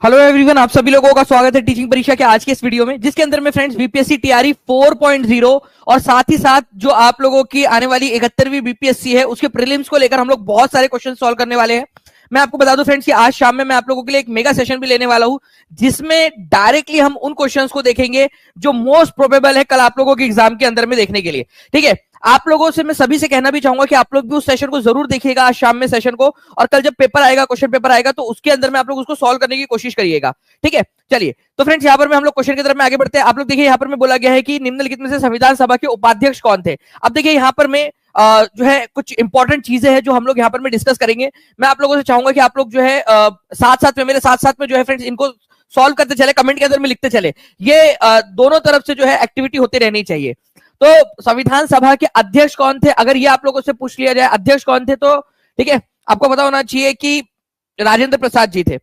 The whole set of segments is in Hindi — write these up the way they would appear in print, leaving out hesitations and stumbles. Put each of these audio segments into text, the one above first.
हेलो एवरीवन, आप सभी लोगों का स्वागत है टीचिंग परीक्षा के आज के इस वीडियो में, जिसके अंदर में फ्रेंड्स बीपीएससी टीआरई 4.0 और साथ ही साथ जो आप लोगों की आने वाली 71वीं बीपीएससी है उसके प्रीलिम्स को लेकर हम लोग बहुत सारे क्वेश्चन सॉल्व करने वाले हैं। मैं आपको बता दूं फ्रेंड्स कि आज शाम में मैं आप लोगों के लिए एक मेगा सेशन भी लेने वाला हूं, जिसमें डायरेक्टली हम उन क्वेश्चंस को देखेंगे जो मोस्ट प्रोबेबल है कल आप लोगों के एग्जाम के अंदर में देखने के लिए। ठीक है, आप लोगों से मैं सभी से कहना भी चाहूंगा कि आप लोग भी उस सेशन को जरूर देखिएगा आज शाम में सेशन को, और कल जब पेपर आएगा, क्वेश्चन पेपर आएगा, तो उसके अंदर में आप लोग उसको सॉल्व करने की कोशिश करिएगा। ठीक है, चलिए तो फ्रेंड्स यहाँ पर में हम लोग क्वेश्चन की तरफ में आगे बढ़ते हैं। आप लोग देखिए यहाँ पर में बोला गया है कि निम्नलिखित में से संविधान सभा के उपाध्यक्ष कौन थे। अब देखिए यहाँ पर में जो है कुछ इंपॉर्टेंट चीजें हैं जो हम लोग यहाँ पर में डिस्कस करेंगे। मैं आप लोगों से चाहूंगा कि आप लोग जो है साथ साथ में मेरे साथ साथ में जो है फ्रेंड्स इनको सॉल्व करते चले, कमेंट के अंदर में लिखते चले। ये दोनों तरफ से जो है एक्टिविटी होती रहनी चाहिए। तो संविधान सभा के अध्यक्ष कौन थे, अगर ये आप लोगों से पूछ लिया जाए अध्यक्ष कौन थे, तो ठीक है आपको पता होना चाहिए कि राजेंद्र प्रसाद जी थे।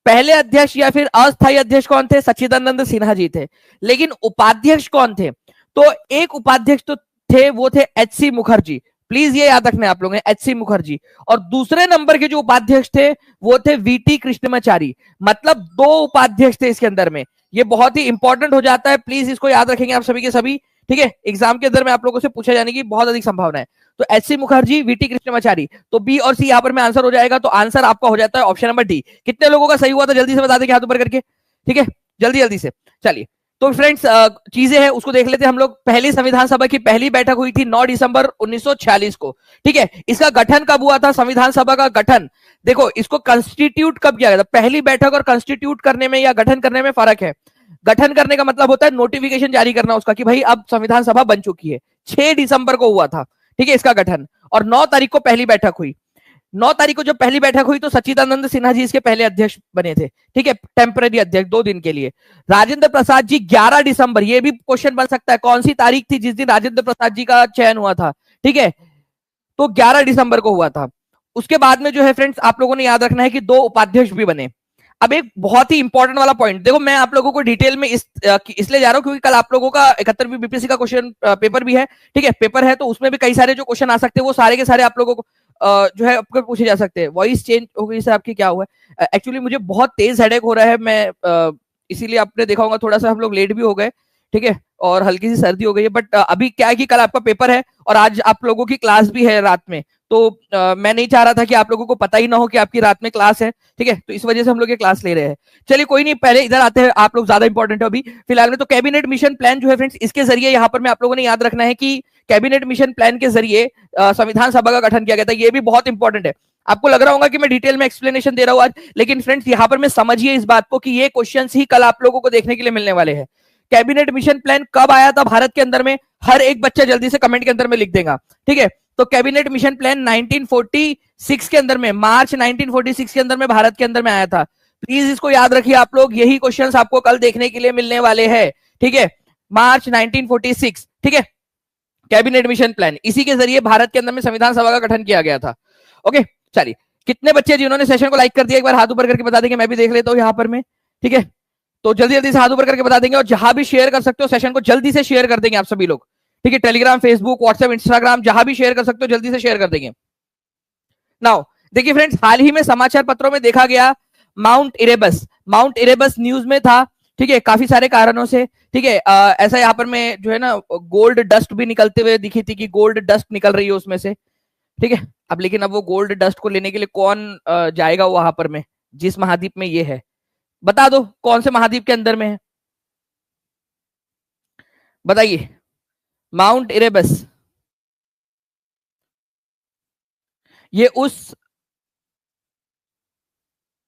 पहले अध्यक्ष या फिर अस्थायी अध्यक्ष कौन थे, सच्चिदानंद सिन्हा जी थे। लेकिन उपाध्यक्ष कौन थे, तो एक उपाध्यक्ष तो थे, वो थे एच.सी. मुखर्जी। प्लीज ये याद रखना है आप लोगों ने, एच.सी. मुखर्जी। और दूसरे नंबर के जो उपाध्यक्ष थे वो थे वी.टी. कृष्णमाचारी। मतलब दो उपाध्यक्ष थे इसके अंदर में। ये बहुत ही इंपॉर्टेंट हो जाता है, प्लीज इसको याद रखेंगे आप सभी के सभी। ठीक है, एग्जाम के अंदर में आप लोगों से पूछा जाने की बहुत अधिक संभावना है। तो एच.सी. मुखर्जी, वी.टी. कृष्णमाचारी, तो बी और सी यहाँ पर में आंसर हो जाएगा। तो आंसर आपका हो जाता है ऑप्शन नंबर डी। कितने लोगों का सही हुआ था जल्दी से बता देंगे हाथ ऊपर करके। ठीक है, जल्दी जल्दी से। चलिए तो फ्रेंड्स चीजें हैं उसको देख लेते हैं हम लोग। पहली संविधान सभा की पहली बैठक हुई थी 9 दिसंबर 1946 को। ठीक है, इसका गठन कब हुआ था, संविधान सभा का गठन देखो, इसको कंस्टिट्यूट कब किया गया था। पहली बैठक और कंस्टिट्यूट करने में या गठन करने में फर्क है। गठन करने का मतलब होता है नोटिफिकेशन जारी करना उसका कि भाई अब संविधान सभा बन चुकी है। 6 दिसंबर को हुआ था, ठीक है, इसका गठन। और 9 तारीख को पहली बैठक हुई। 9 तारीख को जब पहली बैठक हुई तो सच्चिदानंद सिन्हा जी इसके पहले अध्यक्ष बने थे। ठीक है, टेम्पररी अध्यक्ष 2 दिन के लिए। राजेंद्र प्रसाद जी 11 दिसंबर, ये भी क्वेश्चन बन सकता है कौन सी तारीख थी जिस दिन राजेंद्र प्रसाद जी का चयन हुआ था। ठीक है, तो 11 दिसंबर को हुआ था। उसके बाद में जो है फ्रेंड्स आप लोगों ने याद रखना है कि 2 उपाध्यक्ष भी बने। अब एक बहुत ही इंपॉर्टेंट वाला पॉइंट देखो, मैं आप लोगों को डिटेल में इसलिए जा रहा हूं क्योंकि कल आप लोगों का 71वीं बीपीएससी का क्वेश्चन पेपर भी है। ठीक है, पेपर है तो उसमें भी कई सारे जो क्वेश्चन आ सकते हैं वो सारे के सारे आप लोगों को जो है आपको पूछे जा सकते हैं। वॉइस चेंज हो गई सर आपकी, क्या हुआ है? एक्चुअली मुझे बहुत तेज हेडेक हो रहा है, मैं इसीलिए आपने देखा होगा थोड़ा सा हम लोग लेट भी हो गए। ठीक है, और हल्की सी सर्दी हो गई है। बट अभी क्या है कि कल आपका पेपर है और आज आप लोगों की क्लास भी है रात में, तो मैं नहीं चाह रहा था कि आप लोगों को पता ही ना हो कि आपकी रात में क्लास है। ठीक है, तो इस वजह से हम लोग ये क्लास ले रहे हैं। चलिए कोई नहीं, पहले इधर आते हैं, आप लोग ज्यादा इंपॉर्टेंट है अभी फिलहाल में। तो कैबिनेट मिशन प्लान जो है फ्रेंड्स, इसके जरिए यहाँ पर मैं आप लोगों ने याद रखना है कि कैबिनेट मिशन प्लान के जरिए संविधान सभा का गठन किया गया था। ये भी बहुत इंपॉर्टेंट है। आपको लग रहा होगा कि मैं डिटेल में एक्सप्लेनेशन दे रहा हूं आज, लेकिन फ्रेंड्स यहाँ पर मैं समझिए इस बात को कि ये क्वेश्चन ही कल आप लोगों को देखने के लिए मिलने वाले हैं। कैबिनेट मिशन प्लान कब आया था भारत के अंदर में, हर एक बच्चा जल्दी से कमेंट के अंदर में लिख देगा। ठीक है, तो कैबिनेट मिशन प्लान 1946 के अंदर में, मार्च 1946 के अंदर में भारत के अंदर में आया था। प्लीज इसको याद रखिए आप लोग, यही क्वेश्चंस आपको कल देखने के लिए मिलने वाले हैं। ठीक है, मार्च 1946। ठीक है, कैबिनेट मिशन प्लान, इसी के जरिए भारत के अंदर में संविधान सभा का गठन किया गया था। ओके, चलिए कितने बच्चे जिन्होंने सेशन को लाइक कर दिया एक बार हाथ ऊपर करके बता देंगे, मैं भी देख लेता हूं यहाँ पर में। ठीक है, तो जल्दी जल्दी से हाथ ऊपर करके बता देंगे, और जहां भी शेयर कर सकते हो सेशन को जल्दी से शेयर कर देंगे आप सभी लोग। ठीक है, टेलीग्राम, फेसबुक, व्हाट्सएप, इंस्टाग्राम, जहां भी शेयर कर सकते हो जल्दी से शेयर कर देंगे। नाउ देखिए फ्रेंड्स, हाल ही में समाचार पत्रों में देखा गया माउंट इरेबस न्यूज में था। ठीक है, काफी सारे कारणों से। ठीक है, ऐसा यहाँ पर में जो है ना गोल्ड डस्ट भी निकलते हुए दिखी थी कि गोल्ड डस्ट निकल रही है उसमें से। ठीक है, अब लेकिन अब वो गोल्ड डस्ट को लेने के लिए कौन जाएगा वहां पर में, जिस महाद्वीप में ये है, बता दो कौन से महाद्वीप के अंदर में है, बताइए। माउंट इरेबस, ये उस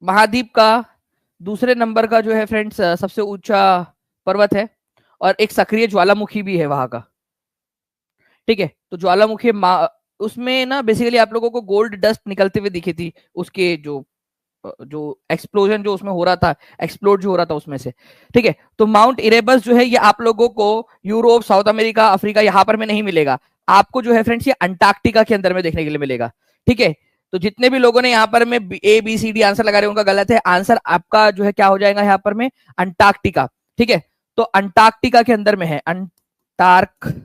महाद्वीप का दूसरे नंबर का जो है फ्रेंड्स सबसे ऊंचा पर्वत है, और एक सक्रिय ज्वालामुखी भी है वहां का। ठीक है, तो ज्वालामुखी उसमें ना बेसिकली आप लोगों को गोल्ड डस्ट निकलते हुए दिखी थी, उसके जो जो एक्सप्लोजन जो उसमें हो रहा था, एक्सप्लोड जो हो रहा था उसमें से। ठीक है, तो माउंट इरेबस जो है ये आप लोगों को यूरोप, साउथ अमेरिका, अफ्रीका यहाँ पर में नहीं मिलेगा। आपको जो है फ्रेंड्स ये अंटार्कटिका के अंदर में देखने के लिए मिलेगा। ठीक है, तो जितने भी लोगों ने यहाँ पर में ABCD आंसर लगा रहे हैं उनका गलत है। आंसर आपका जो है क्या हो जाएगा यहाँ पर में, अंटार्कटिका। ठीक है, तो अंटार्कटिका के अंदर में है, अंटार्कटिका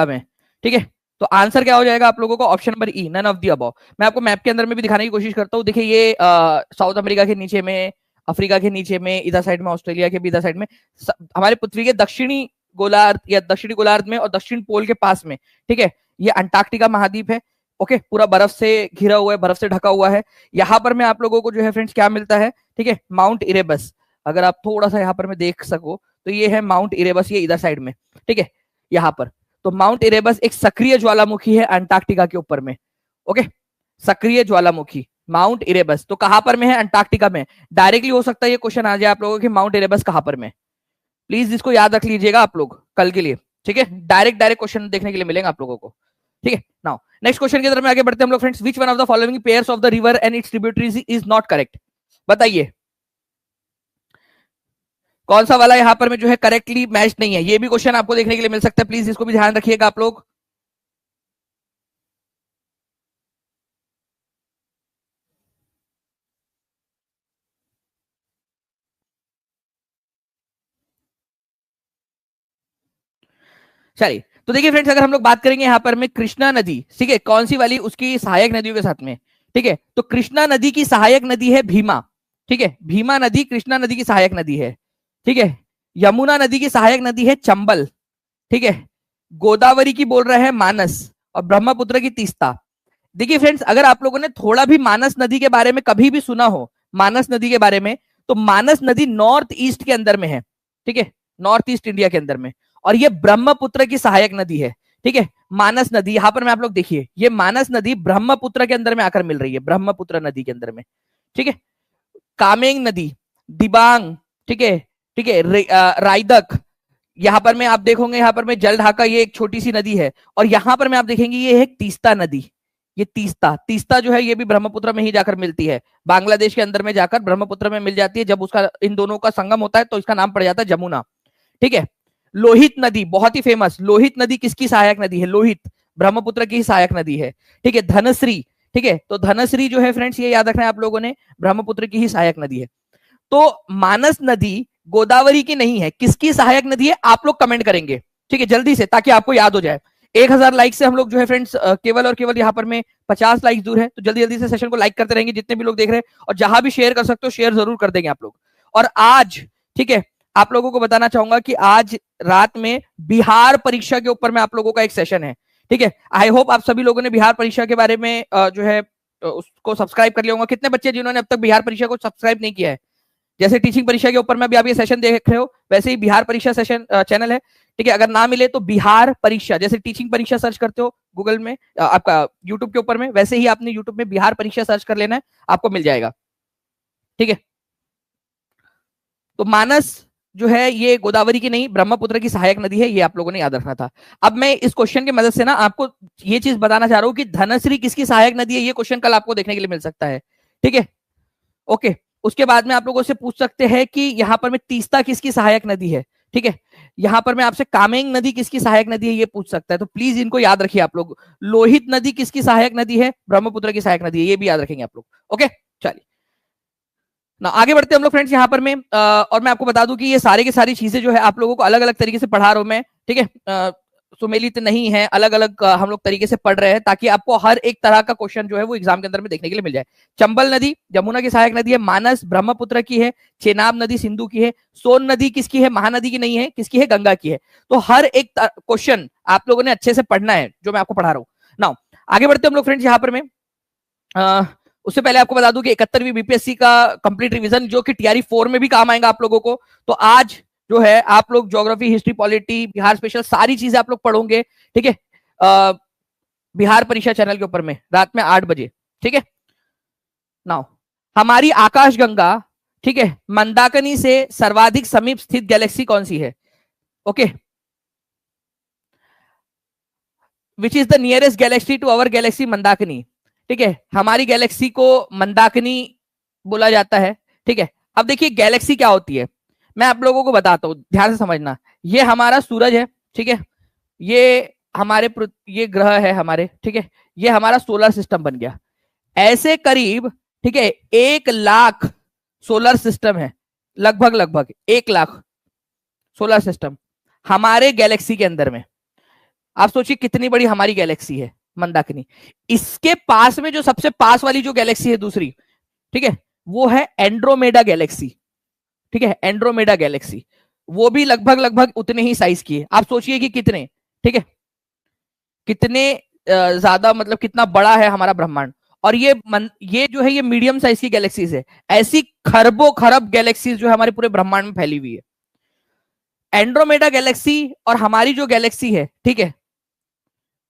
में। ठीक है, तो आंसर क्या हो जाएगा आप लोगों को? Option number E, none of the above. मैं आपको मैप के अंदर में भी दिखाने की कोशिश करता हूँ। देखिए ये साउथ अमेरिका के नीचे में, अफ्रीका के नीचे में, इधर साइड में ऑस्ट्रेलिया के भी इधर साइड में, हमारे पृथ्वी के दक्षिणी गोलार्ध या दक्षिणी गोलार्ध में और दक्षिण पोल के पास में, ठीक है, ये अंटार्कटिका महाद्वीप है। ओके, पूरा बर्फ से घिरा हुआ है, बर्फ से ढका हुआ है। यहाँ पर मैं आप लोगों को जो है फ्रेंड्स क्या मिलता है, ठीक है, माउंट इरेबस। अगर आप थोड़ा सा यहाँ पर मैं देख सको तो ये है माउंट इरेबस, ये इधर साइड में, ठीक है, यहाँ पर। तो माउंट इरेबस एक सक्रिय ज्वालामुखी है अंटार्कटिका के ऊपर में। ओके, सक्रिय ज्वालामुखी माउंट इरेबस तो कहां पर में है? अंटार्कटिका में। डायरेक्टली हो सकता है ये क्वेश्चन आ जाए आप लोगों के, माउंट इरेबस कहां पर में। प्लीज इसको याद रख लीजिएगा आप लोग कल के लिए, ठीक है। डायरेक्ट क्वेश्चन देखने के लिए मिलेंगे आप लोगों को, ठीक है। नाउ नेक्स्ट क्वेश्चन की तरफ में आगे बढ़ते हैं हम लोग friends. Which one of the following pairs of the river and it's tributaries is not correct? बताइए कौन सा वाला यहाँ पर में जो है करेक्टली मैच नहीं है। ये भी क्वेश्चन आपको देखने के लिए मिल सकता है, प्लीज इसको भी ध्यान रखिएगा आप लोग। चलिए, तो देखिए फ्रेंड्स, अगर हम लोग बात करेंगे यहाँ पर में कृष्णा नदी, ठीक है, कौन सी वाली उसकी सहायक नदियों के साथ में, ठीक है, तो कृष्णा नदी की सहायक नदी है भीमा, ठीक है, भीमा नदी कृष्णा नदी की सहायक नदी है, ठीक है। यमुना नदी की सहायक नदी है चंबल, ठीक है। गोदावरी की बोल रहे हैं मानस, और ब्रह्मपुत्र की तीस्ता। देखिए फ्रेंड्स, अगर आप लोगों ने थोड़ा भी मानस नदी के बारे में कभी भी सुना हो, मानस नदी के बारे में, तो मानस नदी नॉर्थ ईस्ट के अंदर में है, ठीक है, नॉर्थ ईस्ट इंडिया के अंदर में, और ये ब्रह्मपुत्र की सहायक नदी है, ठीक है। मानस नदी यहां पर में आप लोग देखिए, ये मानस नदी ब्रह्मपुत्र के अंदर में आकर मिल रही है, ब्रह्मपुत्र नदी के अंदर में, ठीक है। कामेंग नदी, दिबांग, ठीक है, ठीक है, रायदक, यहां पर में आप देखोगे, यहां पर में जलढाका, ये एक छोटी सी नदी है, और यहां पर में आप देखेंगे ये है तीस्ता नदी। ये तीस्ता, तीस्ता जो है ये भी ब्रह्मपुत्र में ही जाकर मिलती है, बांग्लादेश के अंदर में जाकर ब्रह्मपुत्र में मिल जाती है। जब उसका इन दोनों का संगम होता है तो इसका नाम पड़ जाता है जमुना, ठीक है। लोहित नदी बहुत ही फेमस, लोहित नदी किसकी सहायक नदी है? लोहित ब्रह्मपुत्र की सहायक नदी है, ठीक है। धनश्री, ठीक है, तो धनश्री जो है फ्रेंड्स, ये याद रखना है आप लोगों ने, ब्रह्मपुत्र की ही सहायक नदी है। तो मानस नदी गोदावरी की नहीं है, किसकी सहायक नदी है आप लोग कमेंट करेंगे, ठीक है, जल्दी से, ताकि आपको याद हो जाए। 1000 लाइक से हम लोग जो है फ्रेंड्स केवल और केवल यहाँ पर में 50 लाइक दूर है, तो जल्दी जल्दी से सेशन को लाइक करते रहेंगे जितने भी लोग देख रहे हैं, और जहां भी शेयर कर सकते हो शेयर जरूर कर देंगे आप लोग। और आज, ठीक है, आप लोगों को बताना चाहूंगा कि आज रात में बिहार परीक्षा के ऊपर में आप लोगों का एक सेशन है, ठीक है। आई होप आप सभी लोगों ने बिहार परीक्षा के बारे में जो है उसको सब्सक्राइब कर लिया होगा। कितने बच्चे जिन्होंने अब तक बिहार परीक्षा को सब्सक्राइब नहीं किया है? जैसे टीचिंग परीक्षा के ऊपर में अभी आप ये सेशन देख रहे हो, वैसे ही बिहार परीक्षा सेशन चैनल है, ठीक है। अगर ना मिले तो बिहार परीक्षा, जैसे टीचिंग परीक्षा सर्च करते हो गूगल में, आपका यूट्यूब के ऊपर में, वैसे ही आपने यूट्यूब में बिहार परीक्षा सर्च कर लेना है, आपको मिल जाएगा, ठीक है। तो मानस जो है ये गोदावरी की नहीं, ब्रह्मपुत्र की सहायक नदी है, ये आप लोगों ने याद रखना था। अब मैं इस क्वेश्चन की मदद से ना आपको ये चीज बताना चाह रहा हूं कि धनश्री किसकी सहायक नदी है। ये क्वेश्चन कल आपको देखने के लिए मिल सकता है, ठीक है, ओके। उसके बाद में आप लोगों से पूछ सकते हैं कि यहाँ पर में तीस्ता किसकी सहायक नदी है, ठीक है। यहाँ पर मैं आपसे कामेंग नदी किसकी सहायक नदी है ये पूछ सकता है, तो प्लीज इनको याद रखिए आप लोग। लोहित नदी किसकी सहायक नदी है? ब्रह्मपुत्र की सहायक नदी है, ये भी याद रखेंगे आप लोग, ओके। चलिए ना आगे बढ़ते हैं हम लोग फ्रेंड्स यहाँ पर में, और मैं आपको बता दूं कि ये सारी की सारी चीजें जो है आप लोगों को अलग अलग तरीके से पढ़ा रहा हूं मैं, ठीक है, सुमेलित नहीं है, अलग अलग हम लोग तरीके से पढ़ रहे हैं, ताकि आपको हर एक तरह का क्वेश्चन जो है वो एग्जाम के अंदर में देखने के लिए मिल जाए। चंबल नदी यमुना की सहायक नदी है, मानस ब्रह्मपुत्र की है, चेनाब नदी सिंधु की है, सोन नदी किसकी है? महानदी की नहीं है, किसकी है? गंगा की है। तो हर एक क्वेश्चन आप लोगों ने अच्छे से पढ़ना है जो मैं आपको पढ़ा रहा हूँ। नाउ आगे बढ़ते हम लोग फ्रेंड्स यहाँ पर में, उससे पहले आपको बता दूं कि 71वीं बीपीएससी का कंप्लीट रिवीजन जो कि टीआरई 4 में भी काम आएगा आप लोगों को, तो आज जो है आप लोग geography, history, polity, Bihar special सारी चीजें आप लोग पढ़ोगे, ठीक है, बिहार परीक्षा चैनल के ऊपर में रात में 8 बजे, ठीक है। नाउ हमारी आकाशगंगा, ठीक है, मंदाकिनी से सर्वाधिक समीप स्थित गैलेक्सी कौन सी है? Okay, which is the nearest galaxy to our galaxy Mandakini, ठीक है, हमारी गैलेक्सी को मंदाकिनी बोला जाता है, ठीक है। अब देखिए गैलेक्सी क्या होती है, मैं आप लोगों को बताता हूं, ध्यान से समझना। ये हमारा सूरज है, ठीक है, ये हमारे ये ग्रह है हमारे, ठीक है, ये हमारा सोलर सिस्टम बन गया। ऐसे करीब, ठीक है, 1 लाख सोलर सिस्टम है, लगभग लगभग 1 लाख सोलर सिस्टम हमारे गैलेक्सी के अंदर में। आप सोचिए कितनी बड़ी हमारी गैलेक्सी है मंदाकिनी। इसके पास में जो सबसे पास वाली जो गैलेक्सी है दूसरी, ठीक है, वो है एंड्रोमेडा गैलेक्सी। ठीक है, एंड्रोमेडा गैलेक्सी, वो भी लगभग लगभग उतने ही साइज की है। आप सोचिए कि कितने, ठीक है, कितने ज्यादा, मतलब कितना बड़ा है हमारा ब्रह्मांड। और ये जो है ये मीडियम साइज की गैलेक्सीज है। ऐसी खरबों खरब गैलेक्सीज जो है हमारे पूरे ब्रह्मांड में फैली हुई है। एंड्रोमेडा गैलेक्सी और हमारी जो गैलेक्सी है, ठीक है,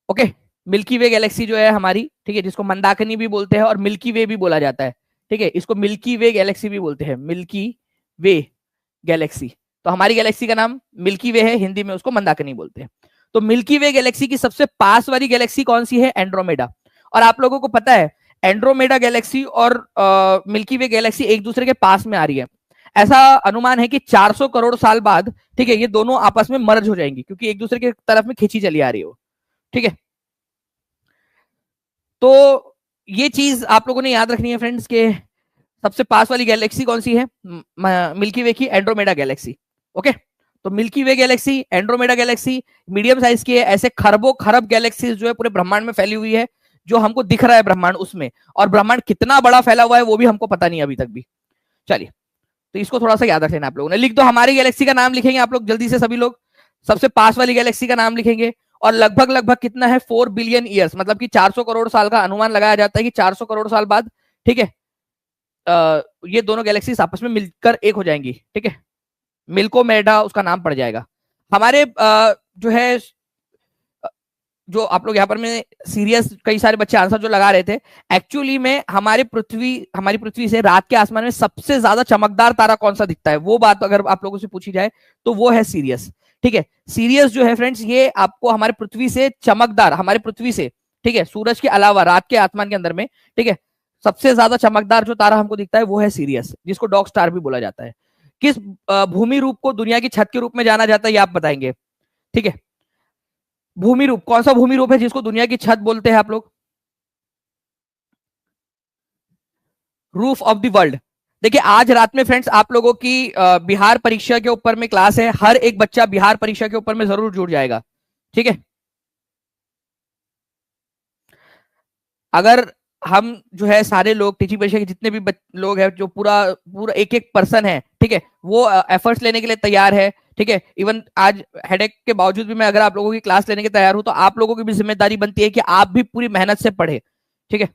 ओके, मिल्की वे गैलेक्सी जो है हमारी, ठीक है, जिसको मंदाकिनी भी बोलते हैं और मिल्की वे भी बोला जाता है, ठीक है, इसको मिल्की वे गैलेक्सी भी बोलते हैं, मिल्की वे गैलेक्सी। तो हमारी गैलेक्सी का नाम मिल्की वे है, हिंदी में उसको मंदाकिनी बोलते हैं। तो मिल्की वे गैलेक्सी की सबसे पास वाली गैलेक्सी कौन सी है? एंड्रोमेडा। और आप लोगों को पता है एंड्रोमेडा गैलेक्सी और मिल्की वे गैलेक्सी एक दूसरे के पास में आ रही है। ऐसा अनुमान है कि 400 करोड़ साल बाद, ठीक है, ये दोनों आपस में मर्ज हो जाएंगी, क्योंकि एक दूसरे के तरफ में खींची चली आ रही हो, ठीक है। तो ये चीज आप लोगों ने याद रखनी है फ्रेंड्स के सबसे पास वाली गैलेक्सी कौन सी है? मिल्की वे की एंड्रोमेडा गैलेक्सी। ओके, तो Milky Way galaxy, Andromeda galaxy medium size की है। ऐसे खरबों खरब गैलेक्सीज जो है पूरे ब्रह्मांड में फैली हुई है, जो हमको दिख रहा है ब्रह्मांड उसमें। और ब्रह्मांड कितना बड़ा फैला हुआ है वो भी हमको पता नहीं अभी तक भी। चलिए, तो इसको थोड़ा सा याद रख लेना आप लोगों ने। लिख दो, हमारी गैलेक्सी का नाम लिखेंगे आप लोग जल्दी से सभी लोग। सबसे पास वाली गैलेक्सी का नाम लिखेंगे। और लगभग लगभग कितना है? 4 बिलियन ईयर्स, मतलब कि 400 करोड़ साल का अनुमान लगाया जाता है कि 400 करोड़ साल बाद, ठीक है, ये दोनों गैलेक्सीज आपस में मिलकर एक हो जाएंगी, ठीक है। मिल्कोमेडा उसका नाम पड़ जाएगा। हमारे जो है, जो आप लोग यहाँ पर में सीरियस कई सारे बच्चे आंसर जो लगा रहे थे, एक्चुअली में हमारी पृथ्वी से रात के आसमान में सबसे ज्यादा चमकदार तारा कौन सा दिखता है, वो बात अगर आप लोगों से पूछी जाए तो वो है सीरियस। ठीक है, सीरियस जो है फ्रेंड्स, ये आपको हमारे पृथ्वी से चमकदार, हमारे पृथ्वी से, ठीक है, सूरज के अलावा रात के आसमान के अंदर में, ठीक है, सबसे ज्यादा चमकदार जो तारा हमको दिखता है वो है सीरियस, जिसको डॉग स्टार भी बोला जाता है। किस भूमि रूप को दुनिया की छत के रूप में जाना जाता है, ये आप बताएंगे, ठीक है। भूमि रूप, कौन सा भूमि रूप है जिसको दुनिया की छत बोलते हैं आप लोग? Roof of the world. देखिए, आज रात में फ्रेंड्स आप लोगों की बिहार परीक्षा के ऊपर में क्लास है। हर एक बच्चा बिहार परीक्षा के ऊपर में जरूर जुड़ जाएगा, ठीक है। अगर हम जो है सारे लोग टीचिंग परीक्षा के जितने भी लोग हैं, जो पूरा पूरा एक एक पर्सन है, ठीक है, वो एफर्ट्स लेने के लिए तैयार है, ठीक है। इवन आज हेडेक के बावजूद भी मैं अगर आप लोगों की क्लास लेने के तैयार हूं, तो आप लोगों की भी जिम्मेदारी बनती है कि आप भी पूरी मेहनत से पढ़े, ठीक है।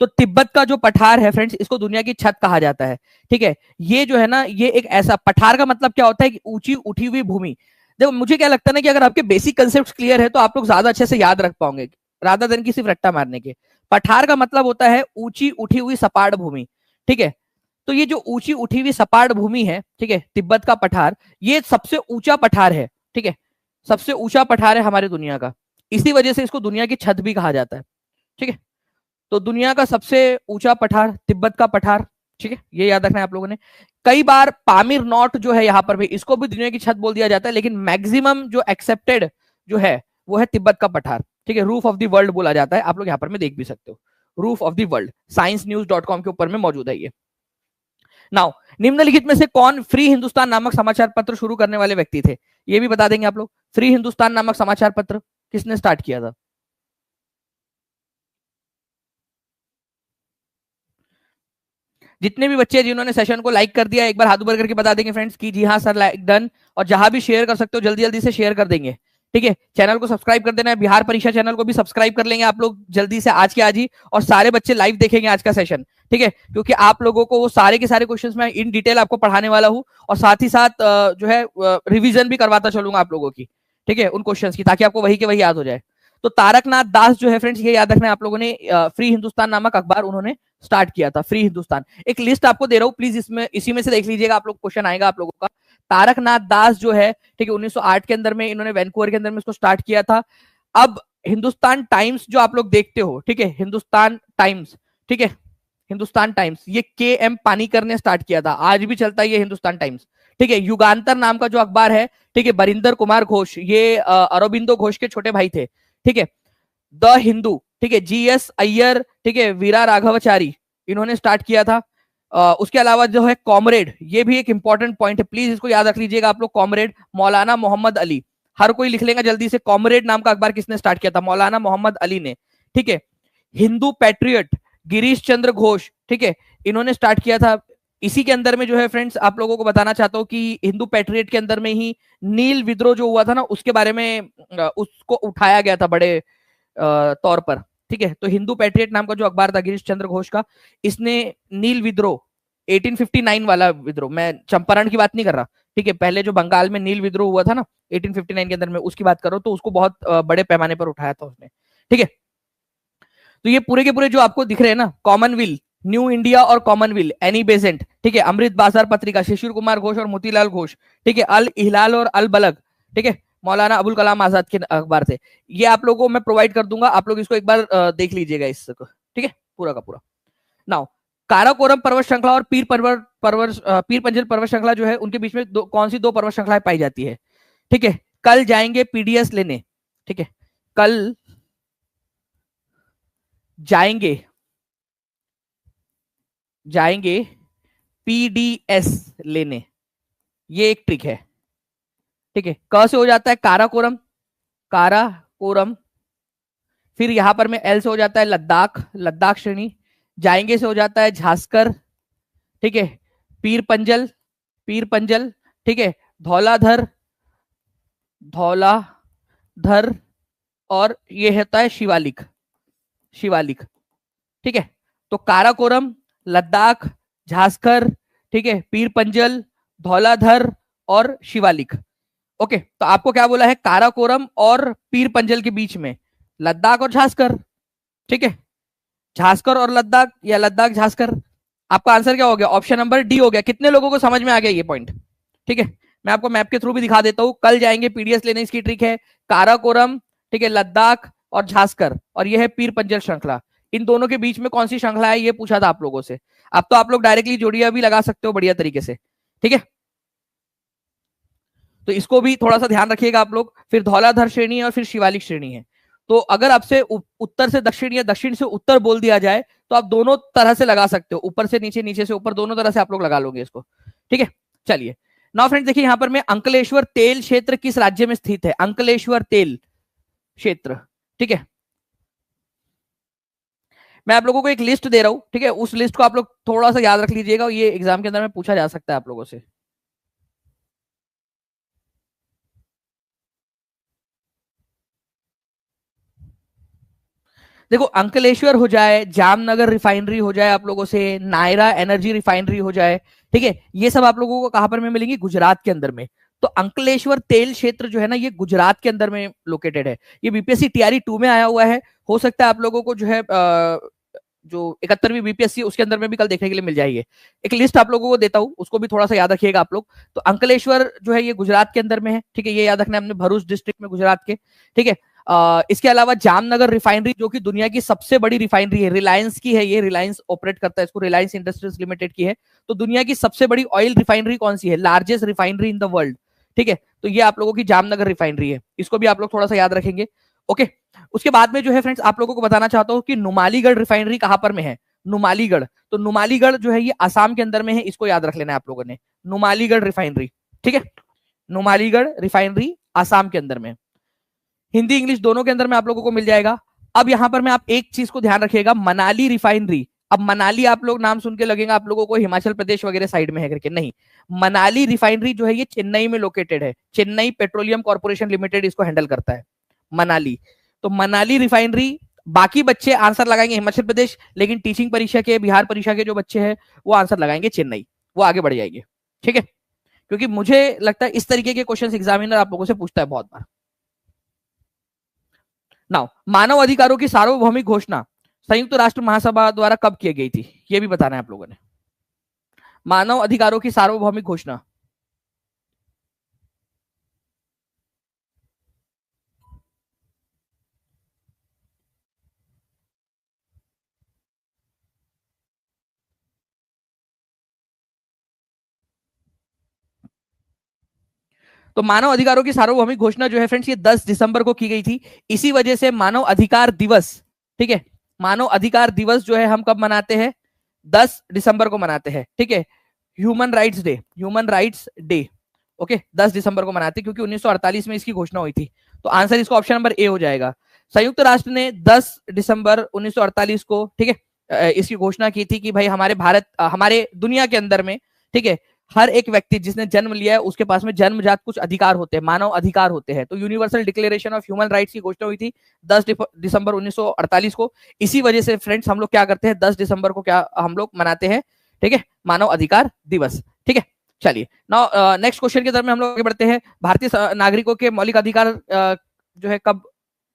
तो तिब्बत का जो पठार है फ्रेंड्स, इसको दुनिया की छत कहा जाता है, ठीक है। ये जो है ना, ये एक ऐसा पठार का मतलब क्या होता है कि ऊंची उठी हुई भूमि। देखो, मुझे क्या लगता है ना कि अगर आपके बेसिक कंसेप्ट क्लियर है तो आप लोग ज्यादा अच्छे से याद रख पाओगे, राधा देन की सिर्फ रट्टा मारने के। पठार का मतलब होता है ऊंची उठी हुई सपाट भूमि, ठीक है। तो ये जो ऊंची उठी हुई सपाट भूमि है, ठीक है, तिब्बत का पठार, ये सबसे ऊंचा पठार है, ठीक है, सबसे ऊंचा पठार है हमारे दुनिया का। इसी वजह से इसको दुनिया की छत भी कहा जाता है, ठीक है। तो दुनिया का सबसे ऊंचा पठार तिब्बत का पठार, ठीक है, ये याद रखना है आप लोगों ने। कई बार पामीर नॉट जो है यहाँ पर भी, इसको भी दुनिया की छत बोल दिया जाता है, लेकिन मैक्सिमम जो एक्सेप्टेड जो है वो है तिब्बत का पठार, ठीक है। रूफ ऑफ द वर्ल्ड बोला जाता है, आप लोग यहाँ पर में देख भी सकते हो, roof of the world, sciencenews.com के ऊपर में मौजूद है ये। नाउ, निम्नलिखित में से कौन फ्री हिंदुस्तान नामक समाचार पत्र शुरू करने वाले व्यक्ति थे? ये भी बता देंगे आप लोग। फ्री हिंदुस्तान नामक समाचार पत्र किसने स्टार्ट किया था? जितने भी बच्चे जिन्होंने सेशन को लाइक कर दिया, एक बार हाथ ऊपर करके बता देंगे फ्रेंड्स कि जी हाँ सर, लाइक डन। और जहां भी शेयर कर सकते हो जल्दी जल्दी से शेयर कर देंगे, ठीक है। चैनल को सब्सक्राइब कर देना है, बिहार परीक्षा चैनल को भी सब्सक्राइब कर लेंगे आप लोग जल्दी से आज के आज ही। और सारे बच्चे लाइव देखेंगे आज का सेशन, ठीक है, क्योंकि आप लोगों को वो सारे के सारे क्वेश्चंस मैं इन डिटेल आपको पढ़ाने वाला हूँ। और साथ ही साथ जो है रिविजन भी करवाता चलूंगा आप लोगों की, ठीक है, उन क्वेश्चंस की, ताकि आपको वही के वही याद हो जाए। तो तारकनाथ दास जो है फ्रेंड्स, ये याद रखना है आप लोगों ने, फ्री हिंदुस्तान नामक अखबार उन्होंने स्टार्ट किया था। फ्री हिंदुस्तान, एक लिस्ट आपको दे रहा हूँ, प्लीज इसमें इसी में से देख लीजिएगा आप लोग, क्वेश्चन आएगा आप लोगों का। तारकनाथ दास जो है, ठीक है, 1908 के अंदर में इन्होंने वैंकूवर के अंदर में इसको स्टार्ट किया था। अब हिंदुस्तान टाइम्स जो आप लोग देखते हो, ठीक है, हिंदुस्तान टाइम्स, ठीक है, हिंदुस्तान टाइम्स, ये के.एम. पानीकर ने स्टार्ट किया था, आज भी चलता है ये हिंदुस्तान टाइम्स, ठीक है। युगांतर नाम का जो अखबार है, ठीक है, बरिंदर कुमार घोष, ये अरबिंदो घोष के छोटे भाई थे, ठीक है। द हिंदू, ठीक है, जी.एस. अय्यर, ठीक है, वीरा राघवाचारी, इन्होंने स्टार्ट किया था। उसके अलावा जो है कॉमरेड, ये भी एक इंपॉर्टेंट पॉइंट है, प्लीज इसको याद रख लीजिएगा आप लोग। कॉमरेड मौलाना मोहम्मद अली, हर कोई लिख लेगा जल्दी से। कॉमरेड नाम का अखबार किसने स्टार्ट किया था? मौलाना मोहम्मद अली ने। ठीक है। हिंदू पैट्रियट गिरीश चंद्र घोष, ठीक है, इन्होंने स्टार्ट किया था। इसी के अंदर में जो है फ्रेंड्स आप लोगों को बताना चाहता हूँ कि हिंदू पैट्रियट के अंदर में ही नील विद्रोह जो हुआ था ना, उसके बारे में उसको उठाया गया था बड़े तौर पर। ठीक है। तो हिंदू पैट्रियट नाम का जो अखबार था गिरीश चंद्र घोष का, इसने नील विद्रोह 1859 वाला विद्रोह, मैं चंपारण की बात नहीं कर रहा, ठीक है, पहले जो बंगाल में नील विद्रोह हुआ था ना 1859 के अंदर में, उसकी बात करो, तो उसको बहुत बड़े पैमाने पर उठाया था उसने। ठीक है। तो ये पूरे के पूरे जो आपको दिख रहे हैं ना, कॉमनवेल्थ, न्यू इंडिया और कॉमनवेल्थ, एनी बेसेंट, ठीक है, अमृत बाजार पत्रिका, शिशिर कुमार घोष और मोतीलाल घोष, ठीक है, अल हिलाल और अल बलग, ठीक है, मौलाना अबुल कलाम आजाद के अखबार थे। ये आप लोगों को मैं प्रोवाइड कर दूंगा, आप लोग इसको एक बार देख लीजिएगा इसको। ठीक है, पूरा का पूरा। नाउ काराकोरम पर्वत श्रृंखला और पीर पंजल पर्वत श्रृंखला जो है, उनके बीच में कौन सी दो पर्वत श्रृंखलाएं पाई जाती है? ठीक है, कल जाएंगे पीडीएस लेने, ठीक है, कल जाएंगे पीडीएस लेने, ये एक ट्रिक है। ठीक है, क से हो जाता है काराकोरम, फिर यहां पर में एल से हो जाता है लद्दाख श्रेणी, जाएंगे से हो जाता है झांसकर, ठीक है, पीर पंजल, ठीक है, धौलाधर, और ये होता है शिवालिक। ठीक है। तो काराकोरम, लद्दाख, झांसकर, ठीक है, पीर पंजल, धौलाधर और शिवालिक। ओके, तो आपको क्या बोला है? काराकोरम और पीर पंजल के बीच में लद्दाख और झांसकर। ठीक है, झांसकर और लद्दाख या लद्दाख झांसकर। आपका आंसर क्या हो गया? ऑप्शन नंबर डी हो गया। कितने लोगों को समझ में आ गया ये पॉइंट? ठीक है, मैं आपको मैप के थ्रू भी दिखा देता हूं। कल जाएंगे पीडीएस लेने, इसकी ट्रिक है काराकोरम, ठीक है, लद्दाख और झांसकर, और यह है पीर पंजल श्रृंखला। इन दोनों के बीच में कौन सी श्रृंखला है, ये पूछा था आप लोगों से। अब तो आप लोग डायरेक्टली जोड़िया भी लगा सकते हो बढ़िया तरीके से। ठीक है, तो इसको भी थोड़ा सा ध्यान रखिएगा आप लोग। फिर धौलाधर श्रेणी है और फिर शिवालिक श्रेणी है। तो अगर आपसे उत्तर से दक्षिण या दक्षिण से उत्तर बोल दिया जाए तो आप दोनों तरह से लगा सकते हो, ऊपर से नीचे, नीचे से ऊपर, दोनों तरह से आप लोग लगा लोगे इसको। ठीक है, चलिए नाउ फ्रेंड्स देखिए, यहां पर मैं अंकलेश्वर तेल क्षेत्र किस राज्य में स्थित है? अंकलेश्वर तेल क्षेत्र। ठीक है, मैं आप लोगों को एक लिस्ट दे रहा हूं, ठीक है, उस लिस्ट को आप लोग थोड़ा सा याद रख लीजिएगा, ये एग्जाम के अंदर में पूछा जा सकता है आप लोगों से। देखो, अंकलेश्वर हो जाए, जामनगर रिफाइनरी हो जाए, आप लोगों से नायरा एनर्जी रिफाइनरी हो जाए, ठीक है, ये सब आप लोगों को कहां पर में मिलेंगी? गुजरात के अंदर में। तो अंकलेश्वर तेल क्षेत्र जो है ना, ये गुजरात के अंदर में लोकेटेड है। ये बीपीएससी टीआरई 2 में आया हुआ है। हो सकता है आप लोगों को जो है जो 71वीं बीपीएससी उसके अंदर में भी कल देखने के लिए मिल जाएगी। एक लिस्ट आप लोगों को देता हूं, उसको भी थोड़ा सा याद रखिएगा आप लोग। तो अंकलेश्वर जो है ये गुजरात के अंदर में है, ठीक है, ये याद रखना है हमने, भरूच डिस्ट्रिक्ट में गुजरात के। ठीक है, इसके अलावा जामनगर रिफाइनरी जो कि दुनिया की सबसे बड़ी रिफाइनरी है, रिलायंस की है, ये रिलायंस ऑपरेट करता है इसको, रिलायंस इंडस्ट्रीज लिमिटेड की है। तो दुनिया की सबसे बड़ी ऑयल रिफाइनरी कौन सी है? Largest refinery in the world. ठीक है, तो ये आप लोगों की जामनगर रिफाइनरी है, इसको भी आप लोग थोड़ा सा याद रखेंगे। ओके, उसके बाद में जो है फ्रेंड्स आप लोगों को बताना चाहता हूं कि नुमालीगढ़ रिफाइनरी कहां पर में है? नुमालीगढ़, तो नुमालीगढ़ जो है ये आसाम के अंदर में है, इसको याद रख लेना है आप लोगों ने, नुमालीगढ़ रिफाइनरी। ठीक है, नुमालीगढ़ रिफाइनरी आसाम के अंदर में, हिंदी इंग्लिश दोनों के अंदर में आप लोगों को मिल जाएगा। अब यहां पर मैं आप एक चीज को ध्यान रखिएगा, मनाली रिफाइनरी। अब मनाली आप लोग नाम सुन के लगेगा आप लोगों को हिमाचल प्रदेश वगैरह साइड में है करके, नहीं, मनाली रिफाइनरी जो है ये चेन्नई में लोकेटेड है। चेन्नई पेट्रोलियम कॉर्पोरेशन लिमिटेड इसको हैंडल करता है, मनाली। तो मनाली रिफाइनरी, बाकी बच्चे आंसर लगाएंगे हिमाचल प्रदेश, लेकिन टीचिंग परीक्षा के, बिहार परीक्षा के जो बच्चे हैं वो आंसर लगाएंगे चेन्नई, वो आगे बढ़ जाएंगे। ठीक है, क्योंकि मुझे लगता है इस तरीके के क्वेश्चन एग्जामिनर आप लोगों से पूछता है बहुत बार। नाउ, मानव अधिकारों की सार्वभौमिक घोषणा संयुक्त राष्ट्र महासभा द्वारा कब की गई थी? यह भी बताना है आप लोगों ने। मानव अधिकारों की सार्वभौमिक घोषणा तो मानव अधिकारों की सार्वभौमिक घोषणा जो है फ्रेंड्स ये 10 दिसंबर को की गई थी। इसी वजह से मानव अधिकार दिवस, ठीक है, मानव अधिकार दिवस जो है हम कब मनाते हैं? 10 दिसंबर को मनाते हैं। ठीक है, human rights day, human rights day, okay, 10 दिसंबर को मनाते क्योंकि 1948 में इसकी घोषणा हुई थी। तो आंसर इसका ऑप्शन नंबर ए हो जाएगा। संयुक्त राष्ट्र ने 10 दिसंबर 1948 को, ठीक है, इसकी घोषणा की थी कि भाई हमारे भारत, हमारे दुनिया के अंदर में, ठीक है, हर एक व्यक्ति जिसने जन्म लिया है उसके पास में जन्मजात कुछ अधिकार होते हैं, मानव अधिकार होते हैं। तो universal declaration of human rights की घोषणा हुई थी 10 दिसंबर 1948 को। इसी वजह से फ्रेंड्स हम लोग क्या करते हैं, 10 दिसंबर को क्या हम लोग मनाते हैं, ठीक है, मानव अधिकार दिवस। ठीक है, चलिए नाउ नेक्स्ट क्वेश्चन की तरफ में हम लोग आगे बढ़ते हैं। भारतीय नागरिकों के मौलिक अधिकार जो है कब,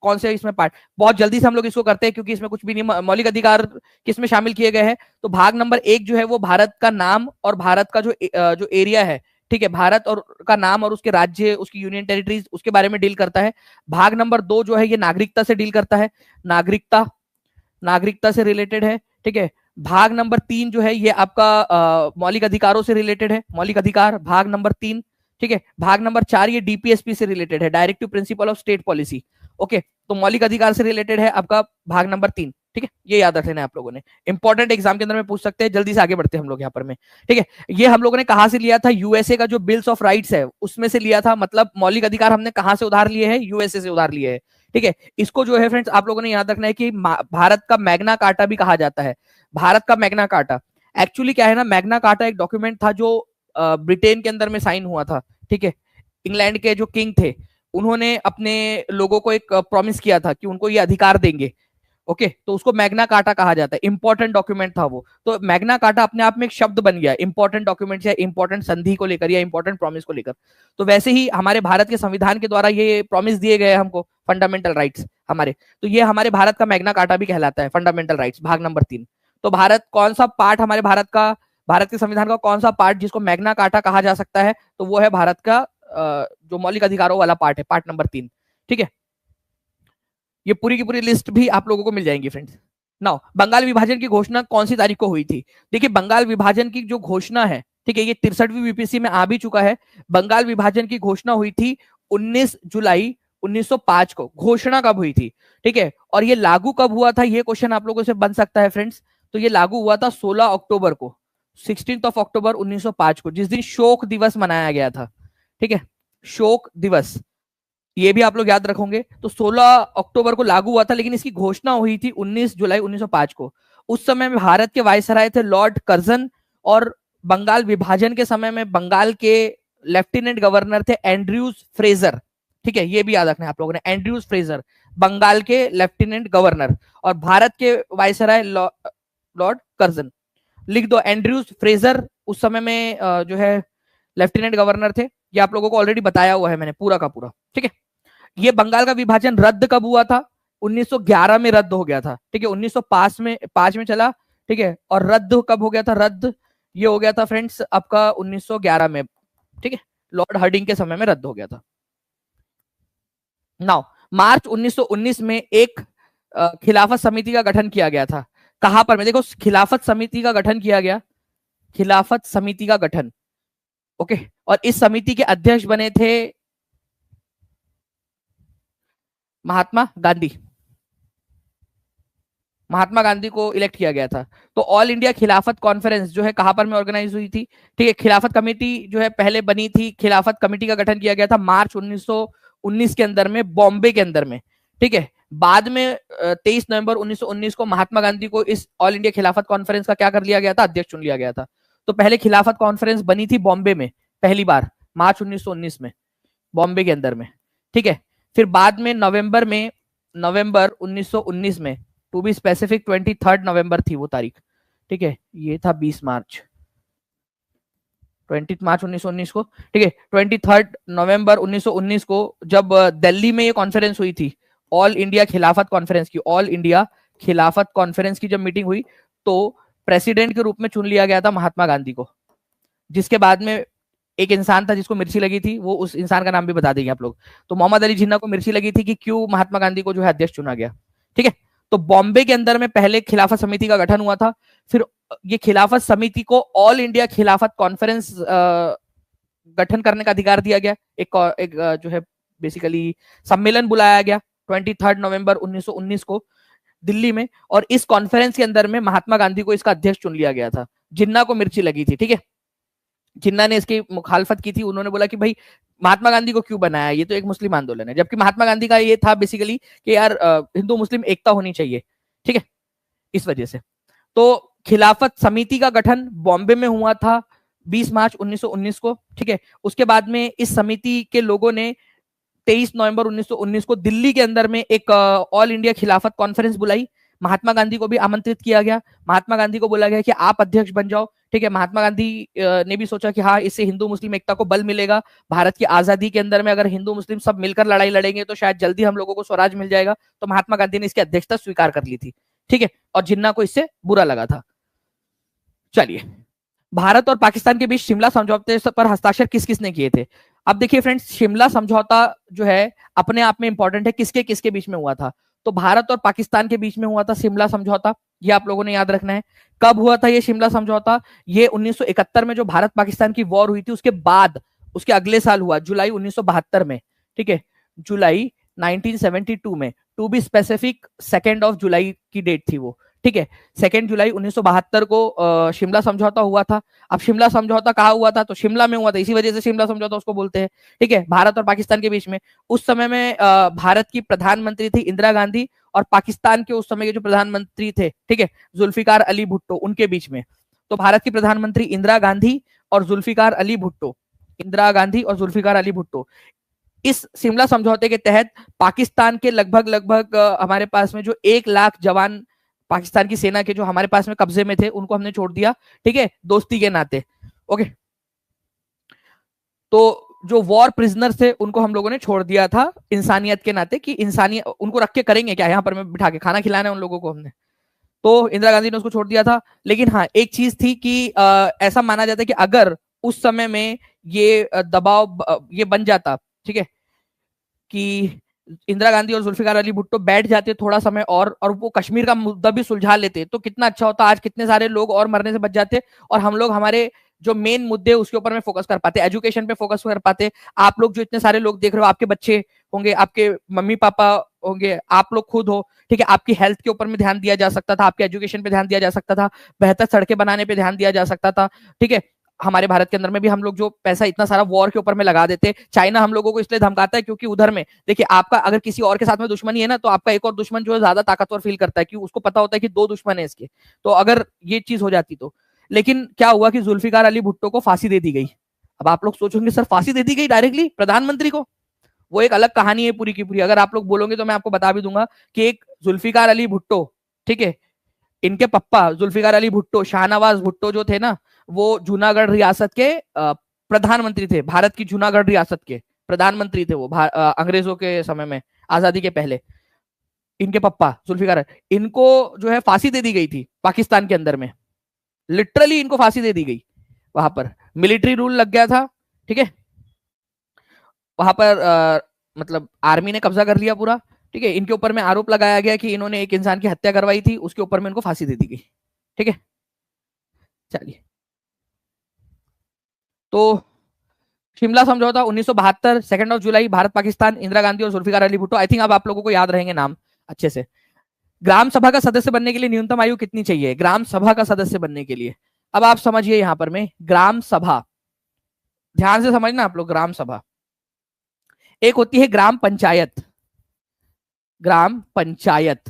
कौन से इसमें पार्ट, बहुत जल्दी से हम लोग इसको करते हैं क्योंकि इसमें कुछ भी नहीं, मौलिक अधिकार किसमें शामिल किए गए हैं। तो भाग नंबर 1 जो है वो भारत का नाम और भारत का जो एरिया है, ठीक है, भारत और का नाम और उसके राज्य, उसकी यूनियन टेरिटरीज, उसके बारे में डील करता है। भाग नंबर 2 जो है ये नागरिकता से डील करता है, नागरिकता से रिलेटेड है। ठीक है, भाग नंबर 3 जो है ये आपका मौलिक अधिकारों से रिलेटेड है, मौलिक अधिकार भाग नंबर 3। ठीक है, भाग नंबर 4 ये डीपीएसपी से रिलेटेड है, directive principle of state policy. Okay, तो मौलिक अधिकार से रिलेटेड है आपका भाग नंबर 3। ठीक है, ये याद रख लेना है आप लोगों ने, इंपॉर्टेंट एग्जाम के अंदर में पूछ सकते हैं। जल्दी से आगे बढ़ते हैं हम लोग यहाँ पर में। ठीक है, ये हम लोगों ने कहां से लिया था, यूएसए का जो बिल्स ऑफ राइट्स है उसमें से लिया था। मतलब मौलिक अधिकार हमने कहां से उधार लिए हैं, यूएसए से उधार लिए हैं। ठीक है, इसको जो है फ्रेंड्स आप लोगों ने याद रखना है कि भारत का मैग्ना कार्टा भी कहा जाता है। भारत का मैग्ना कार्टा एक्चुअली क्या है ना, मैग्ना कार्टा एक डॉक्यूमेंट था जो ब्रिटेन के अंदर में साइन हुआ था। ठीक है, इंग्लैंड के जो किंग थे उन्होंने अपने लोगों को एक प्रॉमिस किया था कि उनको ये अधिकार देंगे। ओके, तो उसको मैग्ना कार्टा कहा जाता है, इंपॉर्टेंट डॉक्यूमेंट था वो। तो मैग्ना कार्टा अपने आप में एक शब्द बन गया इंपॉर्टेंट डॉक्यूमेंट या इंपॉर्टेंट संधि को लेकर या इंपॉर्टेंट प्रॉमिस को लेकर। तो वैसे ही हमारे भारत के संविधान के द्वारा ये प्रॉमिस दिए गए हमको, फंडामेंटल राइट्स हमारे, तो ये हमारे भारत का मैग्ना कार्टा भी कहलाता है, फंडामेंटल राइट्स भाग नंबर 3। तो भारत कौन सा पार्ट हमारे भारत का, भारत के संविधान का कौन सा पार्ट जिसको मैग्ना कार्टा कहा जा सकता है, तो वो है भारत का जो मौलिक अधिकारों वाला पार्ट है, पार्ट नंबर 3। ठीक है, ये पूरी की पूरी लिस्ट भी आप लोगों को मिल जाएंगी फ्रेंड्स। नाउ बंगाल विभाजन की घोषणा कौन सी तारीख को हुई थी। देखिए बंगाल विभाजन की जो घोषणा है, ठीक है, ये 63वीं बीपीएससी में आ भी चुका है। बंगाल विभाजन की घोषणा हुई थी 19 जुलाई 1905 को। घोषणा कब हुई थी, ठीक है, और ये लागू कब हुआ था, ये क्वेश्चन आप लोगों से बन सकता है फ्रेंड्स। तो ये लागू हुआ था 16 अक्टूबर को, 16 अक्टूबर 1905 को, जिस दिन शोक दिवस मनाया गया था। ठीक है, शोक दिवस, ये भी आप लोग याद रखोगे। तो 16 अक्टूबर को लागू हुआ था, लेकिन इसकी घोषणा हुई थी 19 जुलाई 1905 को। उस समय में भारत के वायसराय थे लॉर्ड कर्जन, और बंगाल विभाजन के समय में बंगाल के लेफ्टिनेंट गवर्नर थे एंड्रयूज फ्रेजर। ठीक है, ये भी याद रखना है आप लोगों ने, एंड्रयूज फ्रेजर बंगाल के लेफ्टिनेंट गवर्नर, और भारत के वायसराय लॉर्ड कर्जन। लिख दो, एंड्रयूज फ्रेजर उस समय में जो है लेफ्टिनेंट गवर्नर थे। ये आप लोगों को ऑलरेडी बताया हुआ है मैंने पूरा का पूरा। ठीक है, ये बंगाल का विभाजन रद्द कब हुआ था, 1911 में रद्द हो गया था। ठीक है, 1905 में चला। ठीक है, और रद्द कब हो गया था, रद्द ये हो गया था फ्रेंड्स आपका 1911 में। ठीक है, लॉर्ड हर्डिंग के समय में रद्द हो गया था। नाउ मार्च 1919 में एक खिलाफत समिति का गठन किया गया था। कहां पर में, देखो खिलाफत समिति का गठन किया गया, खिलाफत समिति का गठन। ओके, और इस समिति के अध्यक्ष बने थे महात्मा गांधी। महात्मा गांधी को इलेक्ट किया गया था। तो ऑल इंडिया खिलाफत कॉन्फ्रेंस जो है कहां पर में ऑर्गेनाइज हुई थी। ठीक है, खिलाफत कमेटी जो है पहले बनी थी, खिलाफत कमेटी का गठन किया गया था मार्च 1919 के अंदर में, बॉम्बे के अंदर में। ठीक है, बाद में 23 नवंबर 1919 को महात्मा गांधी को इस ऑल इंडिया खिलाफत कॉन्फ्रेंस का क्या कर लिया गया था, अध्यक्ष चुन लिया गया था। तो पहले खिलाफत कॉन्फ्रेंस बनी थी बॉम्बे में पहली बार मार्च 1919 में, बॉम्बे के अंदर में। ठीक है, फिर बाद में नवंबर 1919 में, टू बी स्पेसिफिक 23 नवंबर थी वो तारीख। ठीक है, ये था 20 मार्च, 20 मार्च 1919 को। ठीक है, 23 नवंबर 1919 को जब दिल्ली में ये कॉन्फ्रेंस हुई थी, ऑल इंडिया खिलाफत कॉन्फ्रेंस की, ऑल इंडिया खिलाफत कॉन्फ्रेंस की जब मीटिंग हुई तो प्रेसिडेंट के रूप में चुन लिया गया था महात्मा गांधी को। जिसके बाद में एक इंसान था जिसको मिर्ची लगी थी, वो उस इंसान का नाम भी बता देंगे आप लोग। तो मोहम्मद अली जिन्ना को मिर्ची लगी थी कि क्यों महात्मा गांधी को जो है अध्यक्ष चुना गया। ठीक है, तो बॉम्बे के अंदर में पहले खिलाफत समिति का गठन हुआ था, फिर ये खिलाफत समिति को ऑल इंडिया खिलाफत कॉन्फ्रेंस गठन करने का अधिकार दिया गया। एक जो है बेसिकली सम्मेलन बुलाया गया 23 नवंबर 1919 को दिल्ली में, और इस कॉन्फ्रेंस के अंदर में महात्मा गांधी को इसका अध्यक्ष चुन लिया गया था। जिन्ना को मिर्ची लगी थी। ठीक है, जिन्ना ने इसकी मुखालफत की थी, उन्होंने बोला कि भाई महात्मा गांधी को क्यों बनाया, ये तो एक मुस्लिम आंदोलन है, जबकि महात्मा गांधी का ये था बेसिकली कि यार हिंदू मुस्लिम एकता होनी चाहिए, ठीक है, इस वजह से। तो खिलाफत समिति का गठन बॉम्बे में हुआ था 20 मार्च 1919 को, ठीक है। उसके बाद में इस समिति के लोगों ने 23 नवंबर 1919 को दिल्ली के अंदर में एक ऑल इंडिया खिलाफत कॉन्फ्रेंस बुलाई। महात्मा गांधी को भी आमंत्रित किया गया, महात्मा गांधी को बोला गया कि आप अध्यक्ष बन जाओ, ठीक है। महात्मा गांधी ने भी सोचा कि हाँ, इससे हिंदू मुस्लिम एकता को बल मिलेगा, भारत की आजादी के अंदर में अगर हिंदू मुस्लिम सब मिलकर लड़ाई लड़ेंगे तो शायद जल्दी हम लोगों को स्वराज मिल जाएगा। तो महात्मा गांधी ने इसकी अध्यक्षता स्वीकार कर ली थी, ठीक है। और जिन्ना को इससे बुरा लगा था। चलिए, भारत और पाकिस्तान के बीच शिमला समझौते पर हस्ताक्षर किस किसने किए थे? अब देखिए फ्रेंड्स, शिमला समझौता जो है अपने आप में इंपॉर्टेंट है, किसके किसके बीच में हुआ था? तो भारत और पाकिस्तान के बीच में हुआ था शिमला समझौता, ये आप लोगों ने याद रखना है। कब हुआ था ये शिमला समझौता? ये 1971 में जो भारत पाकिस्तान की वॉर हुई थी उसके बाद, उसके अगले साल हुआ, जुलाई 1972 में, ठीक है, जुलाई 1972 में, टू बी स्पेसिफिक 2 जुलाई की डेट थी वो, ठीक है। 2 जुलाई 1972 को शिमला समझौता हुआ था। अब शिमला समझौता कहाँ हुआ था? तो शिमला में हुआ था, इसी वजह से शिमला समझौता उसको बोलते हैं, ठीक है, भारत और पाकिस्तान के बीच में। उस समय में भारत की प्रधानमंत्री थी इंदिरा गांधी, और पाकिस्तान के उस समय के जो प्रधानमंत्री थे, ठीक है, जुल्फिकार अली भुट्टो, उनके बीच में। तो भारत की प्रधानमंत्री इंदिरा गांधी और जुल्फिकार अली भुट्टो, इंदिरा गांधी और जुल्फिकार अली भुट्टो, इस शिमला समझौते के तहत पाकिस्तान के लगभग लगभग हमारे पास में जो 1 लाख जवान पाकिस्तान की सेना के जो हमारे पास में कब्जे में थे, उनको हमने छोड़ दिया, ठीक है, दोस्ती के नाते, ओके। तो जो वॉर प्रिजनर थे उनको हम लोगों ने छोड़ दिया था इंसानियत के नाते, कि इंसानियत उनको रख के करेंगे क्या, यहाँ पर में बिठा के खाना खिलाना है उन लोगों को हमने। तो इंदिरा गांधी ने उसको छोड़ दिया था। लेकिन हाँ, एक चीज थी कि ऐसा माना जाता है कि अगर उस समय में ये दबाव ये बन जाता, ठीक है, कि इंदिरा गांधी और जुल्फिकार अली भुट्टो बैठ जाते थोड़ा समय और वो कश्मीर का मुद्दा भी सुलझा लेते, तो कितना अच्छा होता, आज कितने सारे लोग और मरने से बच जाते, और हम लोग हमारे जो मेन मुद्दे उसके ऊपर में फोकस कर पाते, एजुकेशन पे फोकस कर पाते। आप लोग जो इतने सारे लोग देख रहे हो, आपके बच्चे होंगे, आपके मम्मी पापा होंगे, आप लोग खुद हो, ठीक है, आपकी हेल्थ के ऊपर में ध्यान दिया जा सकता था, आपके एजुकेशन पे ध्यान दिया जा सकता था, बेहतर सड़कें बनाने पे ध्यान दिया जा सकता था, ठीक है। हमारे भारत के अंदर में भी हम लोग जो पैसा इतना सारा वॉर के ऊपर में लगा देते, चाइना हम लोगों को इसलिए धमकाता है क्योंकि उधर में देखिए, आपका अगर किसी और के साथ में दुश्मनी है ना, तो आपका एक और दुश्मन जो है ज्यादा ताकतवर फील करता है, कि उसको पता होता है कि 2 दुश्मन है इसके, तो अगर ये चीज हो जाती तो। लेकिन क्या हुआ कि जुल्फिकार अली भुट्टो को फांसी दे दी गई। अब आप लोग सोचेंगे सर फांसी दे दी गई डायरेक्टली प्रधानमंत्री को, वो एक अलग कहानी है पूरी की पूरी। अगर आप लोग बोलोगे तो मैं आपको बता भी दूंगा कि एक जुल्फिकार अली भुट्टो, ठीक है, इनके पप्पा जुल्फिकार अली भुट्टो, शाहनवाज भुट्टो जो थे ना, वो जूनागढ़ रियासत के प्रधानमंत्री थे, भारत की जूनागढ़ रियासत के प्रधानमंत्री थे वो, अंग्रेजों के समय में, आजादी के पहले। इनके पप्पा जुल्फिकार, इनको जो है फांसी दे दी गई थी पाकिस्तान के अंदर में, लिटरली इनको फांसी दे दी गई। वहां पर मिलिट्री रूल लग गया था, ठीक है, वहां पर मतलब आर्मी ने कब्जा कर लिया पूरा, ठीक है। इनके ऊपर में आरोप लगाया गया कि इन्होंने एक इंसान की हत्या करवाई थी, उसके ऊपर में इनको फांसी दे दी गई, ठीक है। चलिए, तो शिमला समझौता 1972, 2 जुलाई, भारत पाकिस्तान, इंदिरा गांधी और जुल्फिकार अली भुट्टो। आई थिंक अब आप लोगों को याद रहेंगे नाम अच्छे से। ग्राम सभा का सदस्य बनने के लिए न्यूनतम आयु कितनी चाहिए ग्राम सभा का सदस्य बनने के लिए? अब आप समझिए यहां पर में ग्राम सभा, ध्यान से समझना आप लोग, ग्राम सभा एक होती है ग्राम पंचायत, ग्राम पंचायत,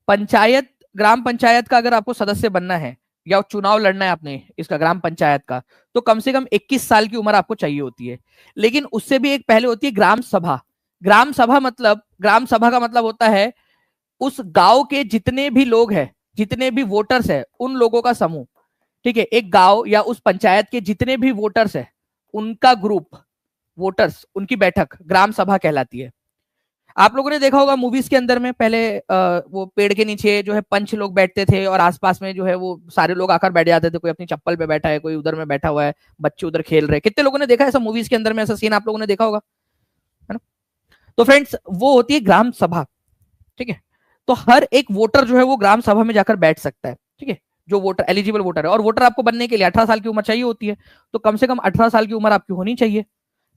पंचायत, ग्राम पंचायत का अगर आपको सदस्य बनना है या चुनाव लड़ना है आपने इसका ग्राम पंचायत का, तो कम से कम 21 साल की उम्र आपको चाहिए होती है। लेकिन उससे भी एक पहले होती है ग्राम सभा। ग्राम सभा मतलब, ग्राम सभा का मतलब होता है उस गांव के जितने भी लोग हैं, जितने भी वोटर्स हैं, उन लोगों का समूह, ठीक है। एक गांव या उस पंचायत के जितने भी वोटर्स हैं, उनका ग्रुप, वोटर्स, उनकी बैठक ग्राम सभा कहलाती है। आप लोगों ने देखा होगा मूवीज के अंदर में पहले वो पेड़ के नीचे जो है पंच लोग बैठते थे, और आसपास में जो है वो सारे लोग आकर बैठ जाते थे, कोई अपनी चप्पल पे बैठा है, कोई उधर में बैठा हुआ है, बच्चे उधर खेल रहे हैं। कितने लोगों ने देखा है ऐसा मूवीज के अंदर में, ऐसा सीन आप लोगों ने देखा होगा, है ना? तो फ्रेंड्स, वो होती है ग्राम सभा, ठीक है। तो हर एक वोटर जो है वो ग्राम सभा में जाकर बैठ सकता है, ठीक है, जो वोटर एलिजिबल वोटर है। और वोटर आपको बनने के लिए 18 साल की उम्र चाहिए होती है, तो कम से कम 18 साल की उम्र आपकी होनी चाहिए,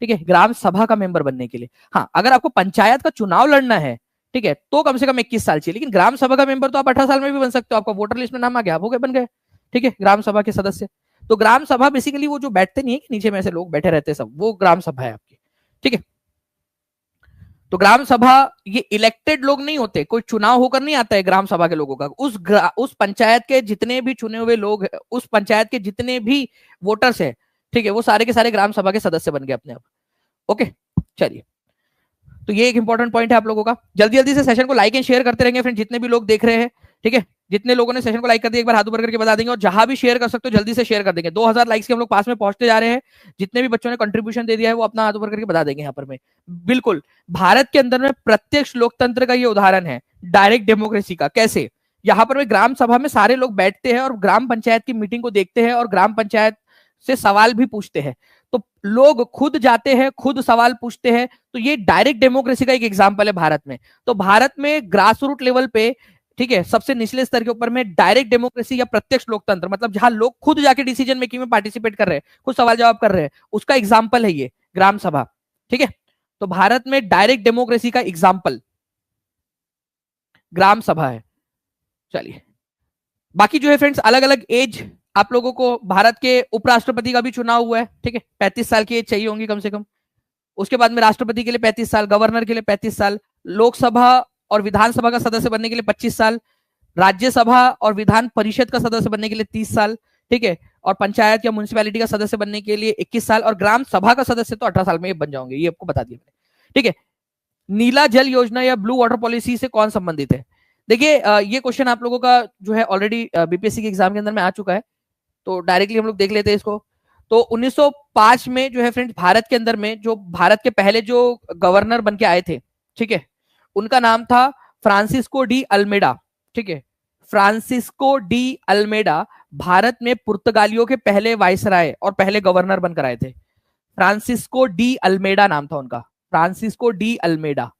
ठीक है, ग्राम सभा का मेंबर बनने के लिए। हाँ, अगर आपको पंचायत का चुनाव लड़ना है, ठीक है, तो कम से कम 21 साल चाहिए। लेकिन ग्राम सभा का मेंबर तो आप 18 साल में भी बन सकते हो, आपका वोटर लिस्ट में नाम आ गया, आप हो गए, बन गए, ठीक है, ग्राम सभा के सदस्य। तो ग्राम सभा बेसिकली वो जो बैठते नहीं है कि नीचे में ऐसे लोग बैठे रहते हैं सब, वो ग्राम सभा है आपकी, ठीक है। तो ग्राम सभा ये इलेक्टेड लोग नहीं होते, कोई चुनाव होकर नहीं आता है ग्राम सभा के लोगों का। उस पंचायत के जितने भी चुने हुए लोग हैं, उस पंचायत के जितने भी वोटर्स हैं, ठीक है, वो सारे के सारे ग्राम सभा के सदस्य बन गए अपने आप। ओके, चलिए, तो ये एक इंपॉर्टेंट पॉइंट है आप लोगों का। जल्दी जल्दी से सेशन को लाइक एंड शेयर करते रहेंगे फ्रेंड, जितने भी लोग देख रहे हैं, ठीक है। जितने लोगों ने सेशन को लाइक कर दिया एक बार हाथ ऊपर करके बता देंगे, और जहां भी शेयर कर सकते हो जल्दी से शेयर कर देंगे। 2000 लाइक्स के हम लोग पास में पहुंचते जा रहे हैं। जितने भी बच्चों ने कंट्रीब्यूशन दे दिया है वो अपना हाथ ऊपर करके बता देंगे यहाँ पर में। बिल्कुल, भारत के अंदर में प्रत्यक्ष लोकतंत्र का ये उदाहरण है, डायरेक्ट डेमोक्रेसी का। कैसे? यहाँ पर में ग्राम सभा में सारे लोग बैठते हैं और ग्राम पंचायत की मीटिंग को देखते हैं और ग्राम पंचायत से सवाल भी पूछते हैं। तो लोग खुद जाते हैं, खुद सवाल पूछते हैं। तो ये डायरेक्ट डेमोक्रेसी का एक एग्जांपल है भारत में। तो भारत में ग्रास रूट लेवल पे, ठीक है, सबसे निचले स्तर के ऊपर में डायरेक्ट डेमोक्रेसी या प्रत्यक्ष लोकतंत्र, मतलब जहां लोग खुद जाके डिसीजन मेकिंग में पार्टिसिपेट कर रहे हैं, खुद सवाल जवाब कर रहे हैं, उसका एग्जाम्पल है ये ग्राम सभा, ठीक है। तो भारत में डायरेक्ट डेमोक्रेसी का एग्जाम्पल ग्राम सभा है। चलिए, बाकी जो है फ्रेंड्स, अलग अलग एज आप लोगों को भारत के उपराष्ट्रपति का भी चुनाव हुआ है, ठीक है। 35 साल की एज चाहिए होंगी कम से कम। उसके बाद में राष्ट्रपति के लिए 35 साल, गवर्नर के लिए 35 साल, लोकसभा और विधानसभा का सदस्य बनने के लिए 25 साल, राज्यसभा और विधान परिषद का सदस्य बनने के लिए 30 साल, ठीक है। और पंचायत या म्युनिसिपैलिटी का सदस्य बनने के लिए 21 साल, और ग्राम सभा का सदस्य तो 18 साल में बन जाओगे, ये आपको बता दिया मैंने, ठीक है। नीला जल योजना या ब्लू वाटर पॉलिसी से कौन संबंधित है? देखिए, ये क्वेश्चन आप लोगों का जो है ऑलरेडी बीपीएससी के एग्जाम के अंदर में आ चुका है, तो डायरेक्टली हम लोग देख लेते हैं इसको। तो 1905 में जो है फ्रेंड्स, भारत के अंदर में जो भारत के पहले जो गवर्नर बन के आए थे, ठीक है, उनका नाम था फ्रांसिस्को डी अल्मेडा, ठीक है। फ्रांसिस्को डी अल्मेडा भारत में पुर्तगालियों के पहले वायसराय और पहले गवर्नर बनकर आए थे। फ्रांसिस्को डी अल्मेडा नाम था उनका, फ्रांसिस्को डी अल्मेडा।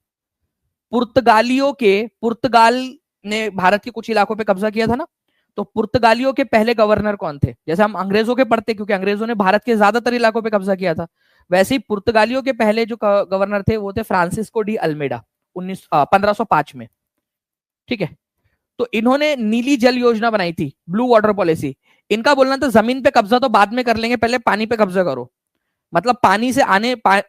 पुर्तगाल ने भारत के कुछ इलाकों पे कब्जा किया था ना, तो पुर्तगालियों के पहले गवर्नर कौन थे? जैसे हम अंग्रेजों के पढ़ते, क्योंकि अंग्रेजों ने भारत के ज्यादातर इलाकों पे कब्जा किया था, वैसे ही पुर्तगालियों के पहले जो गवर्नर थे वो थे फ्रांसिस्को डी अल्मेडा 1505 में, ठीक है। तो इन्होंने नीली जल योजना बनाई थी, ब्लू वाटर पॉलिसी। इनका बोलना था जमीन पे कब्जा तो बाद में कर लेंगे, पहले पानी पे कब्जा करो। मतलब पानी से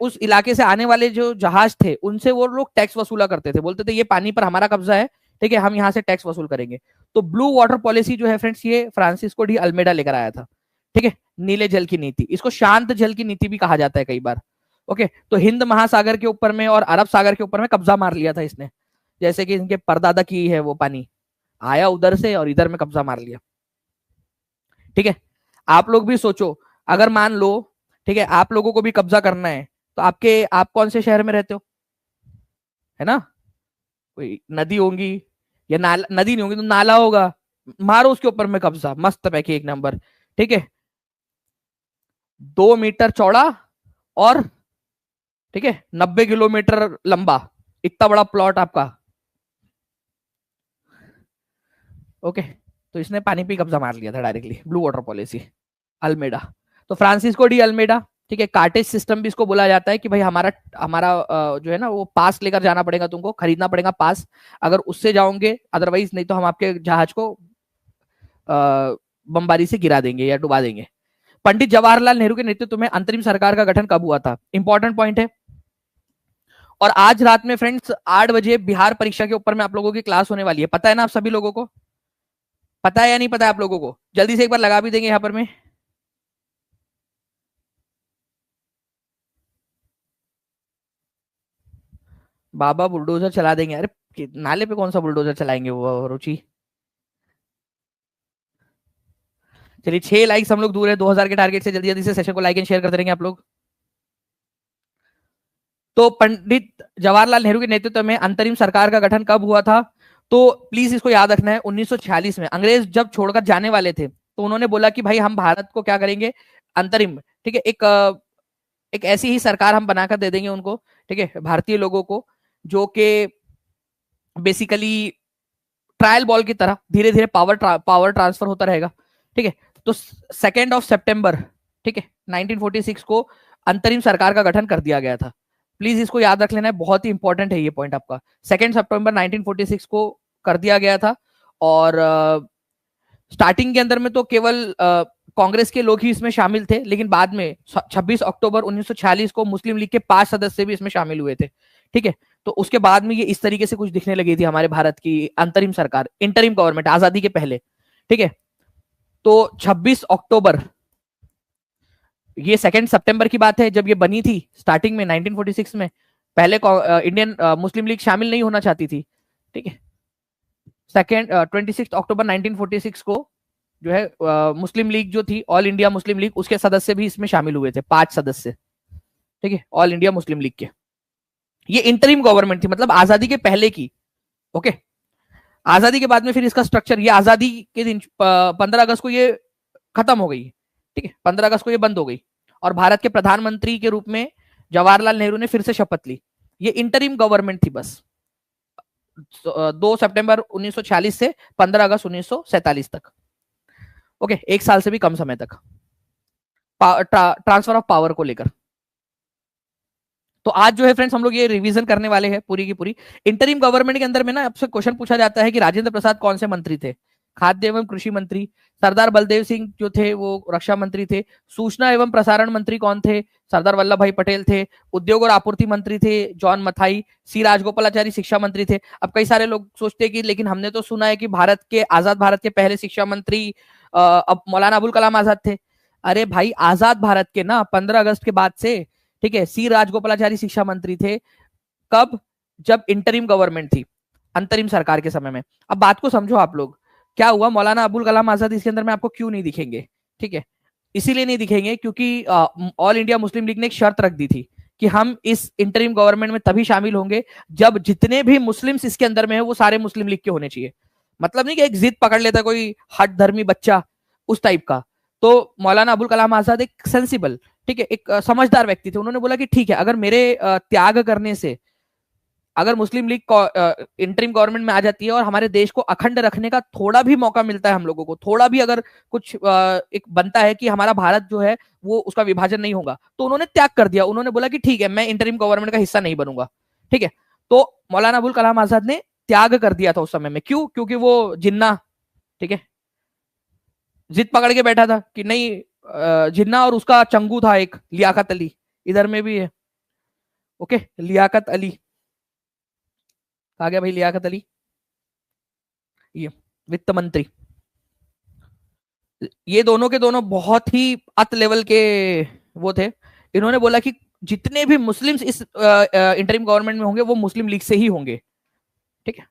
उस इलाके से आने वाले जो जहाज थे उनसे वो लोग टैक्स वसूला करते थे, बोलते थे ये पानी पर हमारा कब्जा है, ठीक है, हम यहाँ से टैक्स वसूल करेंगे। तो ब्लू वाटर पॉलिसी जो है फ्रेंड्स, ये फ्रांसिस्को डी अल्मेडा लेकर आया था, ठीक है। नीले जल की नीति, इसको शांत जल की नीति भी कहा जाता है कई बार। ओके, तो हिंद महासागर के ऊपर में और अरब सागर के ऊपर में कब्जा मार लिया था इसने। जैसे कि इनके परदादा की है, वो पानी आया उधर से और इधर में कब्जा मार लिया, ठीक है। आप लोग भी सोचो, अगर मान लो, ठीक है, आप लोगों को भी कब्जा करना है, तो आप कौन से शहर में रहते हो? है ना, कोई नदी होगी या नाला, नदी नहीं होगी तो नाला होगा, मारो उसके ऊपर में कब्जा, मस्त पैकी एक नंबर, ठीक है। 2 मीटर चौड़ा और, ठीक है, 90 किलोमीटर लंबा, इतना बड़ा प्लॉट आपका। ओके, तो इसने पानी पे कब्जा मार लिया था directly, blue water policy, Almeida. तो फ्रांसिस्को डी अल्मेडा, ठीक है। कार्टेज सिस्टम भी इसको बोला जाता है कि भाई हमारा हमारा जो है ना, वो पास लेकर जाना पड़ेगा, तुमको खरीदना पड़ेगा पास, अगर उससे जाओगे, अदरवाइज नहीं तो हम आपके जहाज को बमबारी से गिरा देंगे या डुबा देंगे। पंडित जवाहरलाल नेहरू के नेतृत्व में अंतरिम सरकार का गठन कब हुआ था? इंपॉर्टेंट पॉइंट है। और आज रात में फ्रेंड्स 8 बजे बिहार परीक्षा के ऊपर में आप लोगों की क्लास होने वाली है, पता है ना आप सभी लोगों को? पता है या नहीं पता है आप लोगों को? जल्दी से एक बार लगा भी देंगे यहाँ पर में। बाबा बुलडोजर चला देंगे? अरे नाले पे कौन सा बुलडोजर चलाएंगे वो रुचि। चलिए, 6 लाइक्स हम लोग दूर है 2000 के टारगेट से। जल्दी जल्दी से सेशन को लाइक एंड शेयर करते रहेंगे आप लोग। तो पंडित जवाहरलाल नेहरू के नेतृत्व में अंतरिम सरकार का गठन कब हुआ था? तो प्लीज इसको याद रखना है, 1946 में। अंग्रेज जब छोड़कर जाने वाले थे तो उन्होंने बोला कि भाई हम भारत को क्या करेंगे, अंतरिम, ठीक है, एक ऐसी ही सरकार हम बनाकर दे देंगे उनको, ठीक है, भारतीय लोगों को, जो कि बेसिकली ट्रायल बॉल की तरह धीरे धीरे पावर ट्रांसफर होता रहेगा, ठीक है। तो 2 सितंबर, ठीक है, 1946 को अंतरिम सरकार का गठन कर दिया गया था। प्लीज इसको याद रख लेना है, बहुत ही इंपॉर्टेंट है ये पॉइंट आपका। 2 सितंबर 1946 को कर दिया गया था। और स्टार्टिंग के अंदर में तो केवल कांग्रेस के लोग ही इसमें शामिल थे, लेकिन बाद में 26 अक्टूबर 1946 को मुस्लिम लीग के 5 सदस्य भी इसमें शामिल हुए थे। ठीक है, तो उसके बाद में ये इस तरीके से कुछ दिखने लगी थी हमारे भारत की अंतरिम सरकार, इंटरिम गवर्नमेंट, आजादी के पहले। ठीक है, तो 26 अक्टूबर, ये 2 सितंबर की बात है जब ये बनी थी स्टार्टिंग में 1946 में। पहले इंडियन मुस्लिम लीग शामिल नहीं होना चाहती थी। ठीक है, 26 अक्टूबर 1946 को जो है मुस्लिम लीग जो थी, ऑल इंडिया मुस्लिम लीग, उसके सदस्य भी इसमें शामिल हुए थे, 5 सदस्य। ठीक है, ऑल इंडिया मुस्लिम लीग के। ये इंटरिम गवर्नमेंट थी, मतलब आजादी के पहले की। ओके, आजादी के बाद में फिर इसका स्ट्रक्चर, ये आजादी के दिन 15 अगस्त को ये खत्म हो गई। ठीक है, 15 अगस्त को ये बंद हो गई और भारत के प्रधानमंत्री के रूप में जवाहरलाल नेहरू ने फिर से शपथ ली। ये इंटरिम गवर्नमेंट थी बस 2 सितंबर 1946 से 15 अगस्त 1947 तक। ओके, 1 साल से भी कम समय तक ट्रांसफर ऑफ पावर को लेकर। तो आज जो है फ्रेंड्स हम लोग ये रिवीजन करने वाले हैं पूरी की पूरी। इंटरिम गवर्नमेंट के अंदर में ना आपसे क्वेश्चन पूछा जाता है कि राजेंद्र प्रसाद कौन से मंत्री थे? खाद्य एवं कृषि मंत्री। सरदार बलदेव सिंह जो थे वो रक्षा मंत्री थे। सूचना एवं प्रसारण मंत्री कौन थे? सरदार वल्लभ भाई पटेल थे। उद्योग और आपूर्ति मंत्री थे जॉन मथाई। सी राजगोपालाचारी शिक्षा मंत्री थे। अब कई सारे लोग सोचते हैं कि लेकिन हमने तो सुना है कि भारत के आजाद भारत के पहले शिक्षा मंत्री अब मौलाना अबुल कलाम आजाद थे। अरे भाई, आजाद भारत के ना 15 अगस्त के बाद से, ठीक है, सी राजगोपालाचारी शिक्षा मंत्री थे। कब? जब इंटरिम गवर्नमेंट थी, अंतरिम सरकार के समय में। अब बात को समझो आप लोग, क्या हुआ, मौलाना अबुल कलाम आजाद इसके अंदर में आपको क्यों नहीं दिखेंगे? ठीक है, इसीलिए नहीं दिखेंगे क्योंकि ऑल इंडिया मुस्लिम लीग ने एक शर्त रख दी थी कि हम इस इंटरिम गवर्नमेंट में तभी शामिल होंगे जब जितने भी मुस्लिम्स इसके अंदर में है वो सारे मुस्लिम लीग के होने चाहिए। मतलब नहीं कि एक जिद पकड़ लेता कोई हट धर्मी बच्चा, उस टाइप का। तो मौलाना अबुल कलाम आजाद एक सेंसिबल, ठीक है, एक समझदार व्यक्ति थे। उन्होंने बोला कि ठीक है, अगर मेरे त्याग करने से अगर मुस्लिम लीग इंटरिम गवर्नमेंट में आ जाती है और हमारे देश को अखंड रखने का थोड़ा भी मौका मिलता है, हम लोगों को थोड़ा भी अगर कुछ एक बनता है कि हमारा भारत जो है वो उसका विभाजन नहीं होगा, तो उन्होंने त्याग कर दिया। उन्होंने बोला कि ठीक है, मैं इंटरिम गवर्नमेंट का हिस्सा नहीं बनूंगा। ठीक है, तो मौलाना अबुल कलाम आजाद ने त्याग कर दिया था उस समय में। क्यों? क्योंकि वो जिन्ना, ठीक है, जिद पकड़ के बैठा था कि नहीं, जिन्ना और उसका चंगू था एक लियाकत अली, इधर में भी है। ओके, लियाकत अली आ गया भाई, लियाकत अली, ये वित्त मंत्री। ये दोनों के दोनों बहुत ही अत लेवल के वो थे। इन्होंने बोला कि जितने भी मुस्लिम्स इस इंटरिम गवर्नमेंट में होंगे वो मुस्लिम लीग से ही होंगे। ठीक है,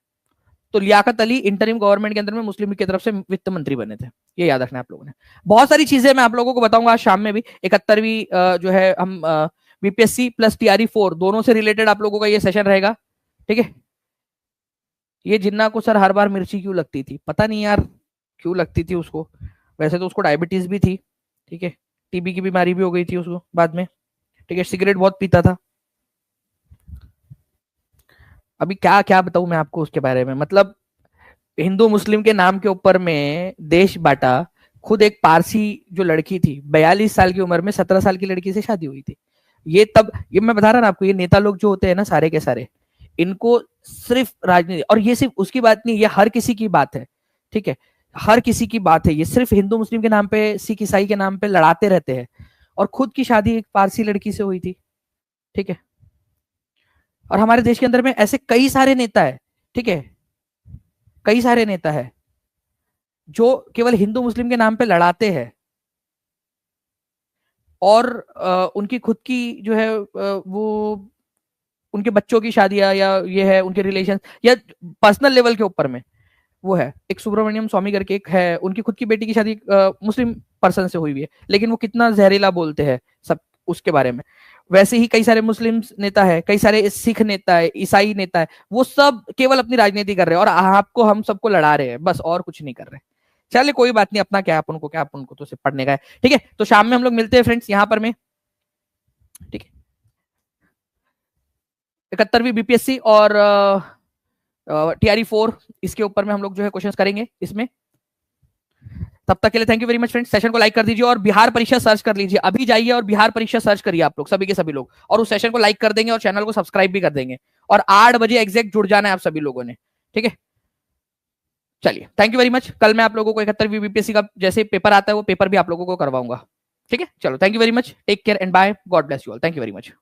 तो लियाकत अली इंटरिम गवर्नमेंट के अंदर में मुस्लिम लीग की तरफ से वित्त मंत्री बने थे। ये याद रखना है आप लोगों ने। बहुत सारी चीजें मैं आप लोगों को बताऊंगा आज शाम में भी। 71वीं जो है हम बीपीएससी प्लस टीआरई 4 दोनों से रिलेटेड आप लोगों का ये सेशन रहेगा। ठीक है, ये जिन्ना को सर हर बार मिर्ची क्यों लगती थी? पता नहीं यार क्यों लगती थी उसको। वैसे तो उसको डायबिटीज भी थी, ठीक है, टीबी की बीमारी भी हो गई थी उसको बाद में। ठीक है, सिगरेट बहुत पीता था। अभी क्या क्या बताऊं मैं आपको उसके बारे में। मतलब हिंदू मुस्लिम के नाम के ऊपर में देश बांटा। खुद एक पारसी जो लड़की थी 42 साल की उम्र में 17 साल की लड़की से शादी हुई थी। ये तब, ये मैं बता रहा ना आपको, ये नेता लोग जो होते हैं ना सारे के सारे, इनको सिर्फ राजनीति, और ये सिर्फ उसकी बात नहीं, ये हर किसी की बात है। ठीक है, हर किसी की बात है। ये सिर्फ हिंदू मुस्लिम के नाम पे, सिख ईसाई के नाम पे लड़ाते रहते हैं। और खुद की शादी एक पारसी लड़की से हुई थी। ठीक है, और हमारे देश के अंदर में ऐसे कई सारे नेता है। ठीक है, कई सारे नेता है जो केवल हिंदू मुस्लिम के नाम पे लड़ाते हैं और उनकी खुद की जो है वो उनके बच्चों की शादियां या ये है उनके रिलेशन या पर्सनल लेवल के ऊपर में वो है। एक सुब्रमण्यम स्वामी करके एक है, उनकी खुद की बेटी की शादी मुस्लिम पर्सन से हुई हुई है, लेकिन वो कितना जहरीला बोलते हैं सब उसके बारे में। वैसे ही कई सारे मुस्लिम नेता है, कई सारे सिख नेता है, ईसाई नेता है, वो सब केवल अपनी राजनीति कर रहे हैं और आपको हम सबको लड़ा रहे हैं, बस और कुछ नहीं कर रहे। चलिए कोई बात नहीं, अपना क्या अपन को क्या, अपन को तो सिर्फ पढ़ने का है। ठीक है, तो शाम में हम लोग मिलते हैं फ्रेंड्स यहाँ पर में। ठीक है, 71वीं बीपीएससी और टीआरई 4 इसके ऊपर में हम लोग जो है क्वेश्चंस करेंगे इसमें। तब तक के लिए thank you very much friends. Session को लाइक कर दीजिए और बिहार परीक्षा सर्च कर लीजिए। अभी जाइए और बिहार परीक्षा सर्च करिए आप लोग, सभी के सभी लोग, और उस सेशन को लाइक कर देंगे और चैनल को सब्सक्राइब भी कर देंगे। और 8 बजे एग्जैक्ट जुड़ जाना है आप सभी लोगों ने। ठीक है, चलिए, थैंक यू वेरी मच। कल मैं आप लोगों को 71वीं बीपीएससी का जैसे पेपर आता है वो पेपर भी आप लोगों को करवाऊंगा। ठीक है, चलो, thank you very much, take care and bye, God bless you all, thank you very much.